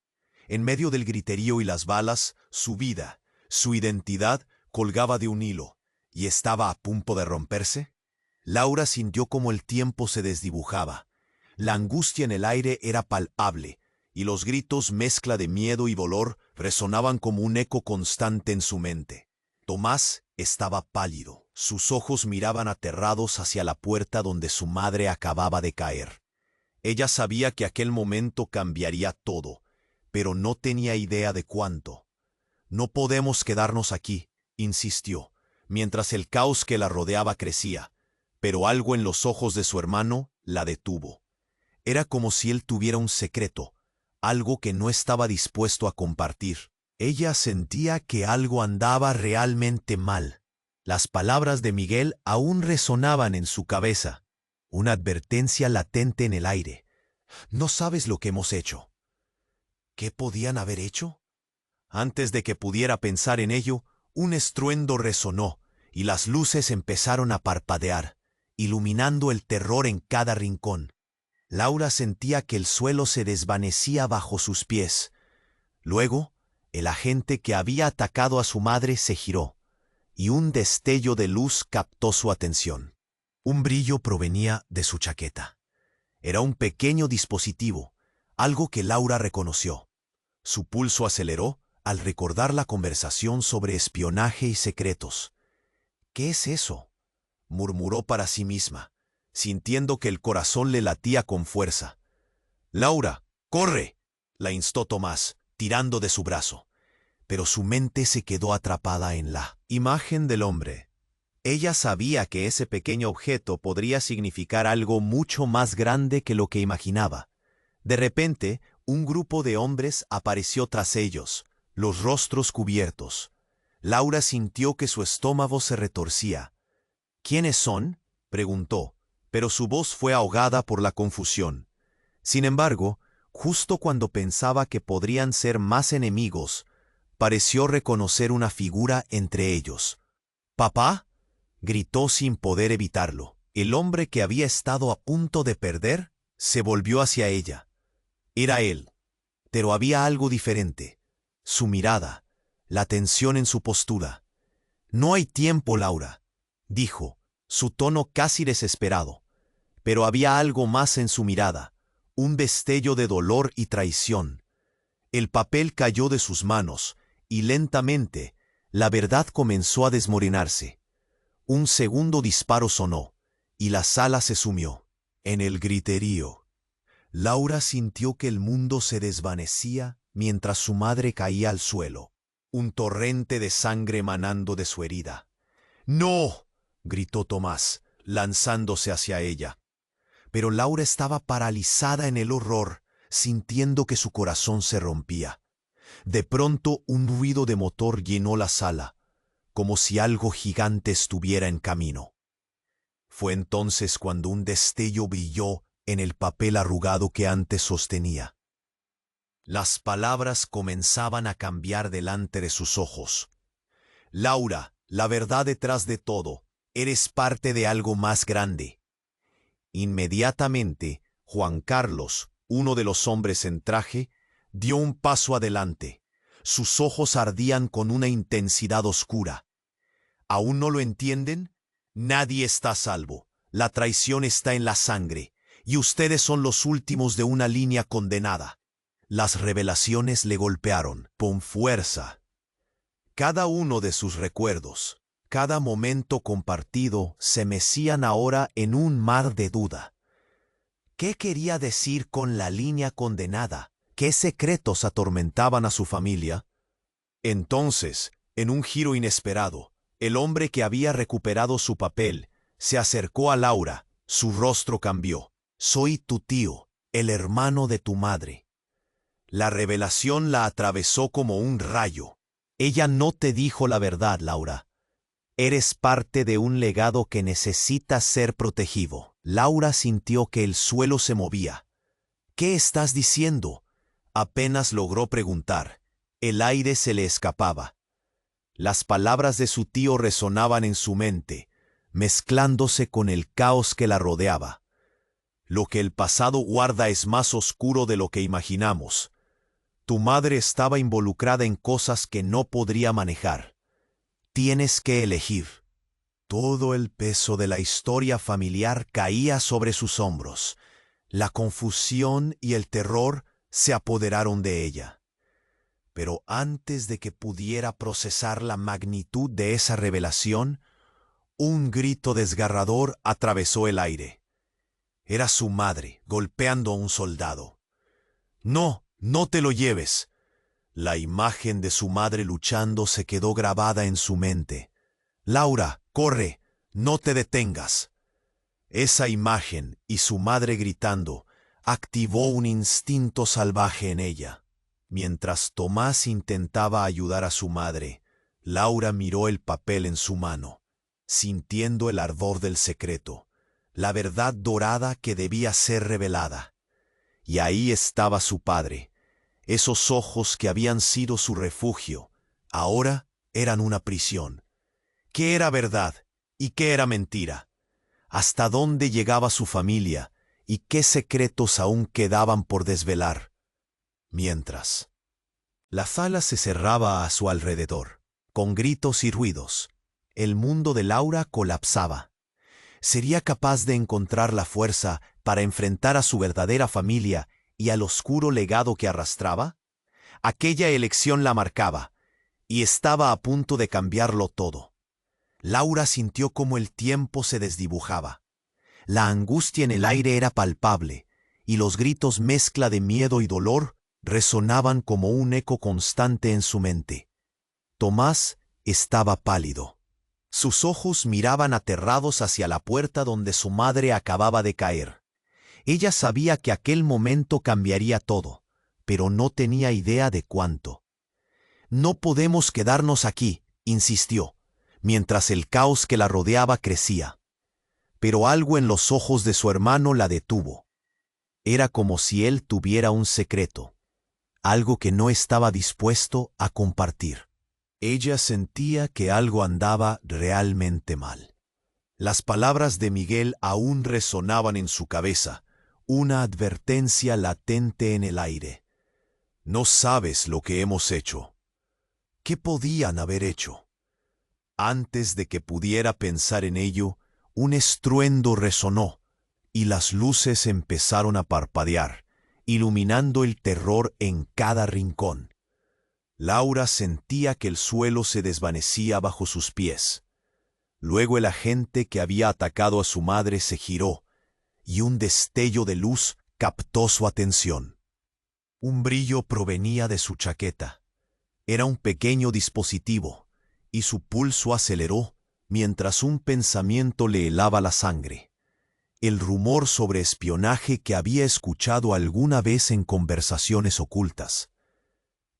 Speaker 1: En medio del griterío y las balas, su vida, su identidad, colgaba de un hilo, y estaba a punto de romperse. Laura sintió como el tiempo se desdibujaba. La angustia en el aire era palpable, y los gritos, mezcla de miedo y dolor, resonaban como un eco constante en su mente. Tomás estaba pálido. Sus ojos miraban aterrados hacia la puerta donde su madre acababa de caer. Ella sabía que aquel momento cambiaría todo, pero no tenía idea de cuánto. «No podemos quedarnos aquí», insistió, mientras el caos que la rodeaba crecía, pero algo en los ojos de su hermano la detuvo. Era como si él tuviera un secreto, algo que no estaba dispuesto a compartir. Ella sentía que algo andaba realmente mal. Las palabras de Miguel aún resonaban en su cabeza, una advertencia latente en el aire. No sabes lo que hemos hecho. ¿Qué podían haber hecho? Antes de que pudiera pensar en ello, un estruendo resonó y las luces empezaron a parpadear, iluminando el terror en cada rincón. Laura sentía que el suelo se desvanecía bajo sus pies. Luego, el agente que había atacado a su madre se giró, y un destello de luz captó su atención. Un brillo provenía de su chaqueta. Era un pequeño dispositivo, algo que Laura reconoció. Su pulso aceleró al recordar la conversación sobre espionaje y secretos. ¿Qué es eso?, murmuró para sí misma, sintiendo que el corazón le latía con fuerza. «Laura, corre», la instó Tomás, tirando de su brazo. Pero su mente se quedó atrapada en la imagen del hombre. Ella sabía que ese pequeño objeto podría significar algo mucho más grande que lo que imaginaba. De repente, un grupo de hombres apareció tras ellos, los rostros cubiertos. Laura sintió que su estómago se retorcía. «¿Quiénes son?», preguntó, pero su voz fue ahogada por la confusión. Sin embargo, justo cuando pensaba que podrían ser más enemigos, pareció reconocer una figura entre ellos. «¿Papá?», gritó sin poder evitarlo. El hombre que había estado a punto de perder se volvió hacia ella. Era él, pero había algo diferente. Su mirada, la tensión en su postura. «No hay tiempo, Laura», dijo, su tono casi desesperado. Pero había algo más en su mirada, un destello de dolor y traición. El papel cayó de sus manos, y lentamente, la verdad comenzó a desmoronarse. Un segundo disparo sonó, y la sala se sumió en el griterío. Laura sintió que el mundo se desvanecía mientras su madre caía al suelo, un torrente de sangre manando de su herida. «¡No!», gritó Tomás, lanzándose hacia ella. Pero Laura estaba paralizada en el horror, sintiendo que su corazón se rompía. De pronto un ruido de motor llenó la sala, como si algo gigante estuviera en camino. Fue entonces cuando un destello brilló en el papel arrugado que antes sostenía. Las palabras comenzaban a cambiar delante de sus ojos. «Laura, la verdad detrás de todo, eres parte de algo más grande». Inmediatamente, Juan Carlos, uno de los hombres en traje, dio un paso adelante. Sus ojos ardían con una intensidad oscura. ¿Aún no lo entienden? Nadie está a salvo. La traición está en la sangre, y ustedes son los últimos de una línea condenada. Las revelaciones le golpearon con fuerza. Cada uno de sus recuerdos, cada momento compartido, se mecían ahora en un mar de duda. ¿Qué quería decir con la línea condenada? ¿Qué secretos atormentaban a su familia? Entonces, en un giro inesperado, el hombre que había recuperado su papel se acercó a Laura. Su rostro cambió. «Soy tu tío, el hermano de tu madre». La revelación la atravesó como un rayo. «Ella no te dijo la verdad, Laura. Eres parte de un legado que necesita ser protegido». Laura sintió que el suelo se movía. «¿Qué estás diciendo?», apenas logró preguntar. El aire se le escapaba. Las palabras de su tío resonaban en su mente, mezclándose con el caos que la rodeaba. «Lo que el pasado guarda es más oscuro de lo que imaginamos. Tu madre estaba involucrada en cosas que no podría manejar. Tienes que elegir». Todo el peso de la historia familiar caía sobre sus hombros. La confusión y el terror se apoderaron de ella. Pero antes de que pudiera procesar la magnitud de esa revelación, un grito desgarrador atravesó el aire. Era su madre golpeando a un soldado. «No, no te lo lleves». La imagen de su madre luchando se quedó grabada en su mente. «Laura, corre, no te detengas». Esa imagen y su madre gritando activó un instinto salvaje en ella. Mientras Tomás intentaba ayudar a su madre, Laura miró el papel en su mano, sintiendo el ardor del secreto, la verdad dorada que debía ser revelada. Y ahí estaba su padre. Esos ojos que habían sido su refugio, ahora eran una prisión. ¿Qué era verdad y qué era mentira? ¿Hasta dónde llegaba su familia y qué secretos aún quedaban por desvelar? Mientras, la sala se cerraba a su alrededor, con gritos y ruidos. El mundo de Laura colapsaba. ¿Sería capaz de encontrar la fuerza para enfrentar a su verdadera familia y al oscuro legado que arrastraba? Aquella elección la marcaba, y estaba a punto de cambiarlo todo. Laura sintió cómo el tiempo se desdibujaba. La angustia en el aire era palpable, y los gritos mezcla de miedo y dolor resonaban como un eco constante en su mente. Tomás estaba pálido. Sus ojos miraban aterrados hacia la puerta donde su madre acababa de caer. Ella sabía que aquel momento cambiaría todo, pero no tenía idea de cuánto. «No podemos quedarnos aquí», insistió, mientras el caos que la rodeaba crecía. Pero algo en los ojos de su hermano la detuvo. Era como si él tuviera un secreto, algo que no estaba dispuesto a compartir. Ella sentía que algo andaba realmente mal. Las palabras de Miguel aún resonaban en su cabeza, una advertencia latente en el aire. «No sabes lo que hemos hecho». ¿Qué podían haber hecho? Antes de que pudiera pensar en ello, un estruendo resonó, y las luces empezaron a parpadear, iluminando el terror en cada rincón. Laura sentía que el suelo se desvanecía bajo sus pies. Luego el agente que había atacado a su madre se giró, y un destello de luz captó su atención. Un brillo provenía de su chaqueta. Era un pequeño dispositivo, y su pulso aceleró mientras un pensamiento le helaba la sangre. El rumor sobre espionaje que había escuchado alguna vez en conversaciones ocultas.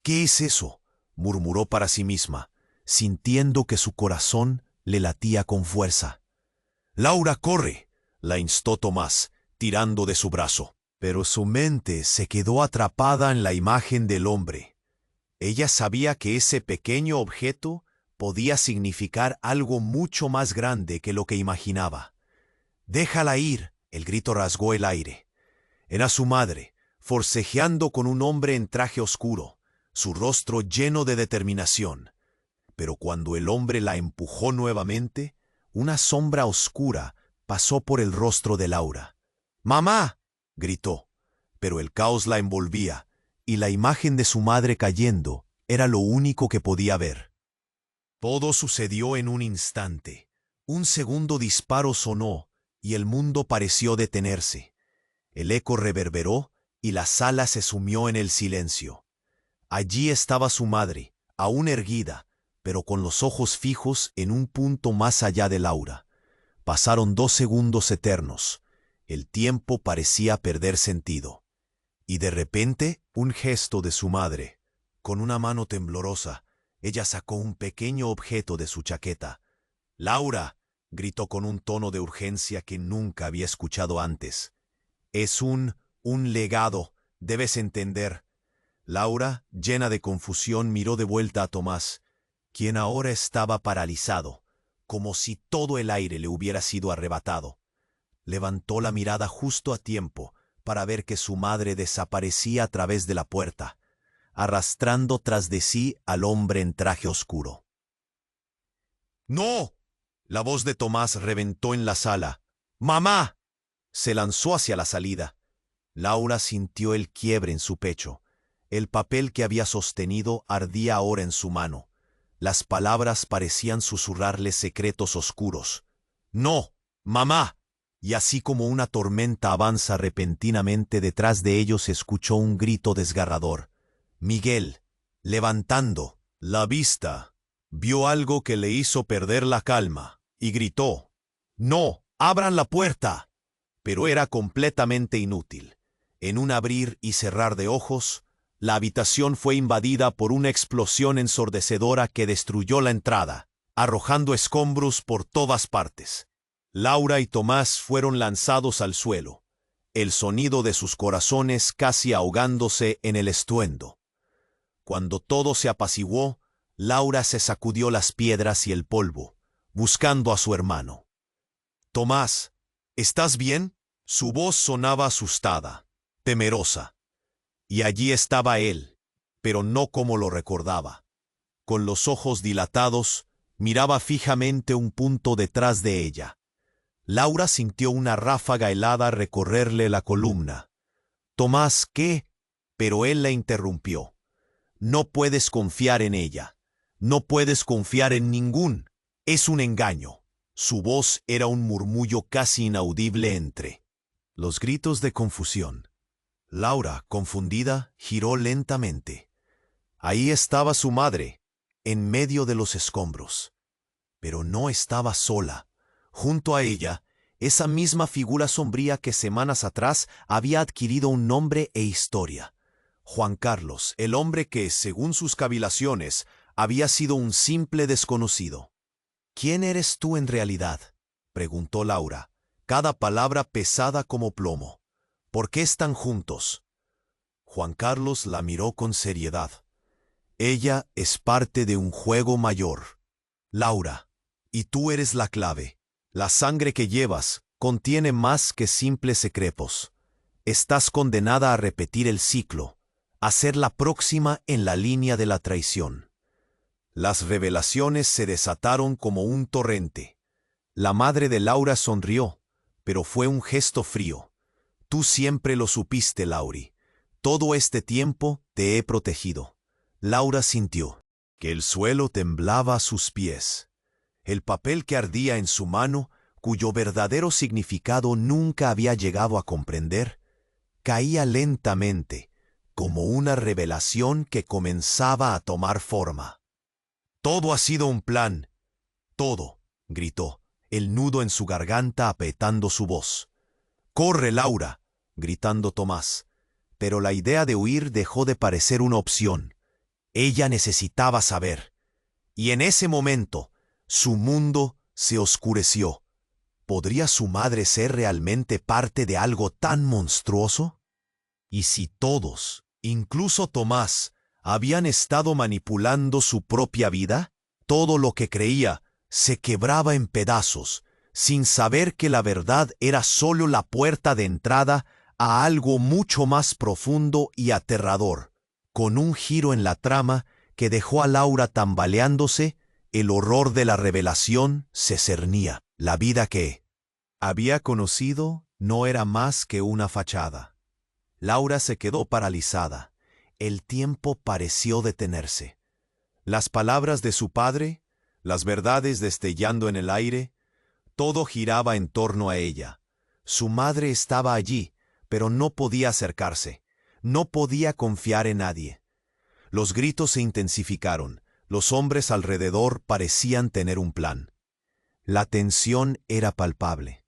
Speaker 1: «¿Qué es eso?», murmuró para sí misma, sintiendo que su corazón le latía con fuerza. «Laura, corre», la instó Tomás, tirando de su brazo. Pero su mente se quedó atrapada en la imagen del hombre. Ella sabía que ese pequeño objeto podía significar algo mucho más grande que lo que imaginaba. «Déjala ir», el grito rasgó el aire. Era su madre, forcejeando con un hombre en traje oscuro, su rostro lleno de determinación. Pero cuando el hombre la empujó nuevamente, una sombra oscura pasó por el rostro de Laura. «¡Mamá!», gritó, pero el caos la envolvía, y la imagen de su madre cayendo era lo único que podía ver. Todo sucedió en un instante. Un segundo disparo sonó, y el mundo pareció detenerse. El eco reverberó, y la sala se sumió en el silencio. Allí estaba su madre, aún erguida, pero con los ojos fijos en un punto más allá de Laura. Pasaron 2 segundos eternos. El tiempo parecía perder sentido. Y de repente, un gesto de su madre. Con una mano temblorosa, ella sacó un pequeño objeto de su chaqueta. «¡Laura!», gritó con un tono de urgencia que nunca había escuchado antes. «Es un legado, debes entender». Laura, llena de confusión, miró de vuelta a Tomás, quien ahora estaba paralizado, como si todo el aire le hubiera sido arrebatado. Levantó la mirada justo a tiempo para ver que su madre desaparecía a través de la puerta, arrastrando tras de sí al hombre en traje oscuro. «¡No!», la voz de Tomás reventó en la sala. «¡Mamá!». Se lanzó hacia la salida. Laura sintió el quiebre en su pecho. El papel que había sostenido ardía ahora en su mano. Las palabras parecían susurrarle secretos oscuros. «¡No! ¡Mamá!». Y así como una tormenta avanza repentinamente, detrás de ellos se escuchó un grito desgarrador. Miguel, levantando la vista, vio algo que le hizo perder la calma, y gritó: «¡No! ¡Abran la puerta!». Pero era completamente inútil. En un abrir y cerrar de ojos, la habitación fue invadida por una explosión ensordecedora que destruyó la entrada, arrojando escombros por todas partes. Laura y Tomás fueron lanzados al suelo, el sonido de sus corazones casi ahogándose en el estruendo. Cuando todo se apaciguó, Laura se sacudió las piedras y el polvo, buscando a su hermano. «Tomás, ¿estás bien?». Su voz sonaba asustada, temerosa. Y allí estaba él, pero no como lo recordaba. Con los ojos dilatados, miraba fijamente un punto detrás de ella. Laura sintió una ráfaga helada recorrerle la columna. «Tomás, ¿qué?». Pero él la interrumpió. «No puedes confiar en ella. No puedes confiar en ningún. Es un engaño». Su voz era un murmullo casi inaudible entre los gritos de confusión. Laura, confundida, giró lentamente. Ahí estaba su madre, en medio de los escombros. Pero no estaba sola. Junto a ella, esa misma figura sombría que semanas atrás había adquirido un nombre e historia. Juan Carlos, el hombre que, según sus cavilaciones, había sido un simple desconocido. «¿Quién eres tú en realidad?», preguntó Laura, cada palabra pesada como plomo. «¿Por qué están juntos?». Juan Carlos la miró con seriedad. «Ella es parte de un juego mayor, Laura, y tú eres la clave. La sangre que llevas contiene más que simples secretos. Estás condenada a repetir el ciclo, a ser la próxima en la línea de la traición». Las revelaciones se desataron como un torrente. La madre de Laura sonrió, pero fue un gesto frío. «Tú siempre lo supiste, Lauri. Todo este tiempo te he protegido». Laura sintió que el suelo temblaba a sus pies. El papel que ardía en su mano, cuyo verdadero significado nunca había llegado a comprender, caía lentamente, como una revelación que comenzaba a tomar forma. «Todo ha sido un plan. Todo», gritó, el nudo en su garganta apretando su voz. «¡Corre, Laura!», gritando Tomás. Pero la idea de huir dejó de parecer una opción. Ella necesitaba saber. Y en ese momento, su mundo se oscureció. ¿Podría su madre ser realmente parte de algo tan monstruoso? ¿Y si todos, incluso Tomás, habían estado manipulando su propia vida? Todo lo que creía se quebraba en pedazos, sin saber que la verdad era solo la puerta de entrada a algo mucho más profundo y aterrador. Con un giro en la trama que dejó a Laura tambaleándose, el horror de la revelación se cernía. La vida que había conocido no era más que una fachada. Laura se quedó paralizada. El tiempo pareció detenerse. Las palabras de su padre, las verdades destellando en el aire, todo giraba en torno a ella. Su madre estaba allí, pero no podía acercarse. No podía confiar en nadie. Los gritos se intensificaron. Los hombres alrededor parecían tener un plan. La tensión era palpable.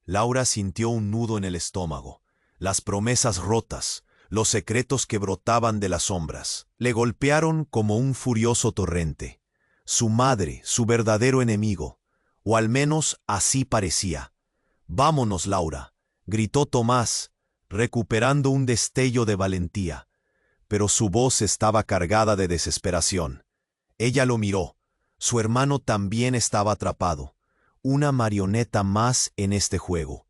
Speaker 1: Laura sintió un nudo en el estómago. Las promesas rotas, los secretos que brotaban de las sombras, le golpearon como un furioso torrente. Su madre, su verdadero enemigo, o al menos así parecía. «Vámonos, Laura», gritó Tomás, recuperando un destello de valentía. Pero su voz estaba cargada de desesperación. Ella lo miró. Su hermano también estaba atrapado. Una marioneta más en este juego.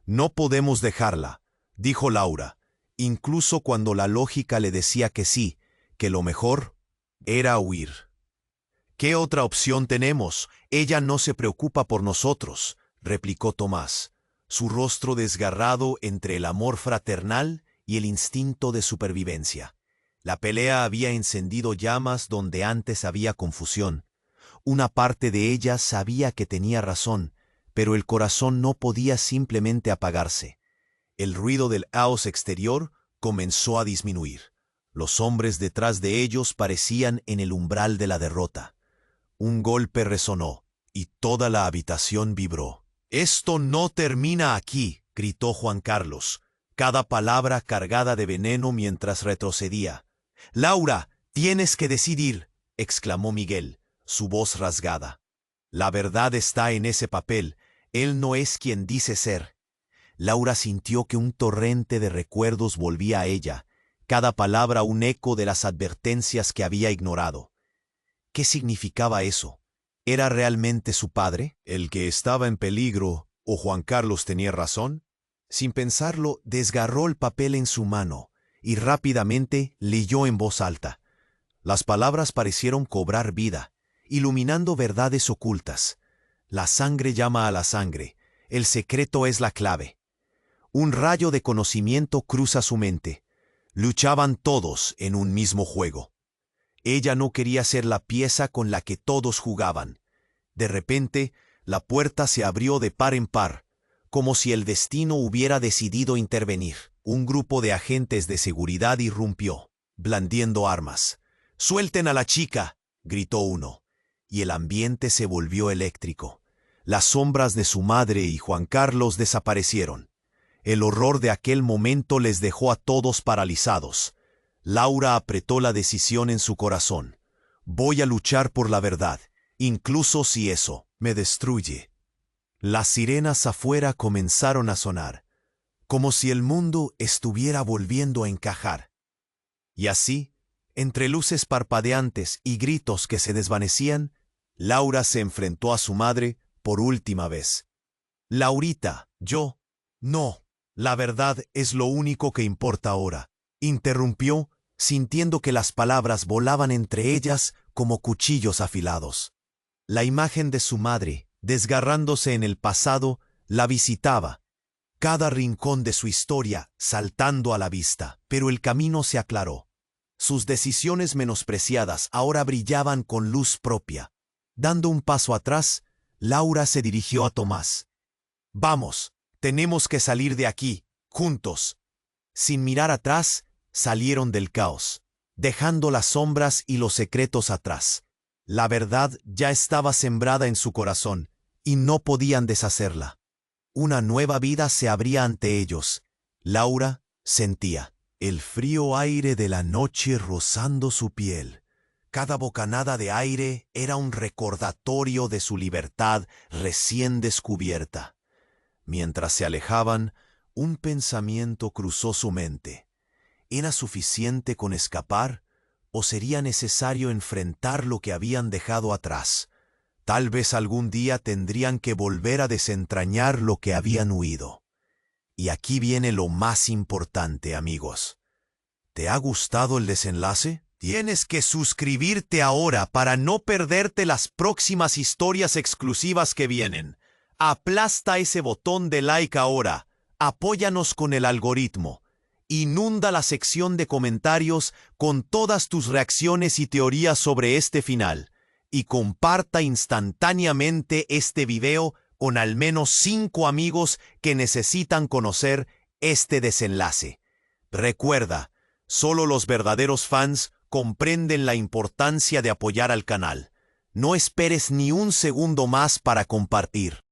Speaker 1: «No podemos dejarla», dijo Laura, incluso cuando la lógica le decía que sí, que lo mejor era huir. «¿Qué otra opción tenemos? Ella no se preocupa por nosotros», replicó Tomás, su rostro desgarrado entre el amor fraternal y el instinto de supervivencia. La pelea había encendido llamas donde antes había confusión. Una parte de ella sabía que tenía razón, pero el corazón no podía simplemente apagarse. El ruido del caos exterior comenzó a disminuir. Los hombres detrás de ellos parecían en el umbral de la derrota. Un golpe resonó, y toda la habitación vibró. «Esto no termina aquí», gritó Juan Carlos, cada palabra cargada de veneno mientras retrocedía. Laura, tienes que decidir, exclamó Miguel, su voz rasgada. La verdad está en ese papel, él no es quien dice ser. Laura sintió que un torrente de recuerdos volvía a ella, cada palabra un eco de las advertencias que había ignorado. ¿Qué significaba eso? ¿Era realmente su padre el que estaba en peligro o Juan Carlos tenía razón? Sin pensarlo, desgarró el papel en su mano y rápidamente leyó en voz alta. Las palabras parecieron cobrar vida, iluminando verdades ocultas. La sangre llama a la sangre, el secreto es la clave. Un rayo de conocimiento cruza su mente. Luchaban todos en un mismo juego. Ella no quería ser la pieza con la que todos jugaban. De repente, la puerta se abrió de par en par, como si el destino hubiera decidido intervenir. Un grupo de agentes de seguridad irrumpió, blandiendo armas. «¡Suelten a la chica!», gritó uno, y el ambiente se volvió eléctrico. Las sombras de su madre y Juan Carlos desaparecieron. El horror de aquel momento les dejó a todos paralizados. Laura apretó la decisión en su corazón. Voy a luchar por la verdad, incluso si eso me destruye. Las sirenas afuera comenzaron a sonar, como si el mundo estuviera volviendo a encajar. Y así, entre luces parpadeantes y gritos que se desvanecían, Laura se enfrentó a su madre por última vez. «Laurita, no, la verdad es lo único que importa ahora», interrumpió, sintiendo que las palabras volaban entre ellas como cuchillos afilados. La imagen de su madre, desgarrándose en el pasado, la visitaba, cada rincón de su historia saltando a la vista, pero el camino se aclaró. Sus decisiones menospreciadas ahora brillaban con luz propia. Dando un paso atrás, Laura se dirigió a Tomás. «Vamos, tenemos que salir de aquí, juntos». Sin mirar atrás, salieron del caos, dejando las sombras y los secretos atrás. La verdad ya estaba sembrada en su corazón, y no podían deshacerla. Una nueva vida se abría ante ellos. Laura sentía el frío aire de la noche rozando su piel. Cada bocanada de aire era un recordatorio de su libertad recién descubierta. Mientras se alejaban, un pensamiento cruzó su mente. ¿Era suficiente con escapar o sería necesario enfrentar lo que habían dejado atrás? Tal vez algún día tendrían que volver a desentrañar lo que habían huido. Y aquí viene lo más importante, amigos. ¿Te ha gustado el desenlace? Tienes que suscribirte ahora para no perderte las próximas historias exclusivas que vienen. Aplasta ese botón de like ahora. Apóyanos con el algoritmo. Inunda la sección de comentarios con todas tus reacciones y teorías sobre este final. Y comparta instantáneamente este video con al menos 5 amigos que necesitan conocer este desenlace. Recuerda, solo los verdaderos fans comprenden la importancia de apoyar al canal. No esperes ni un segundo más para compartir.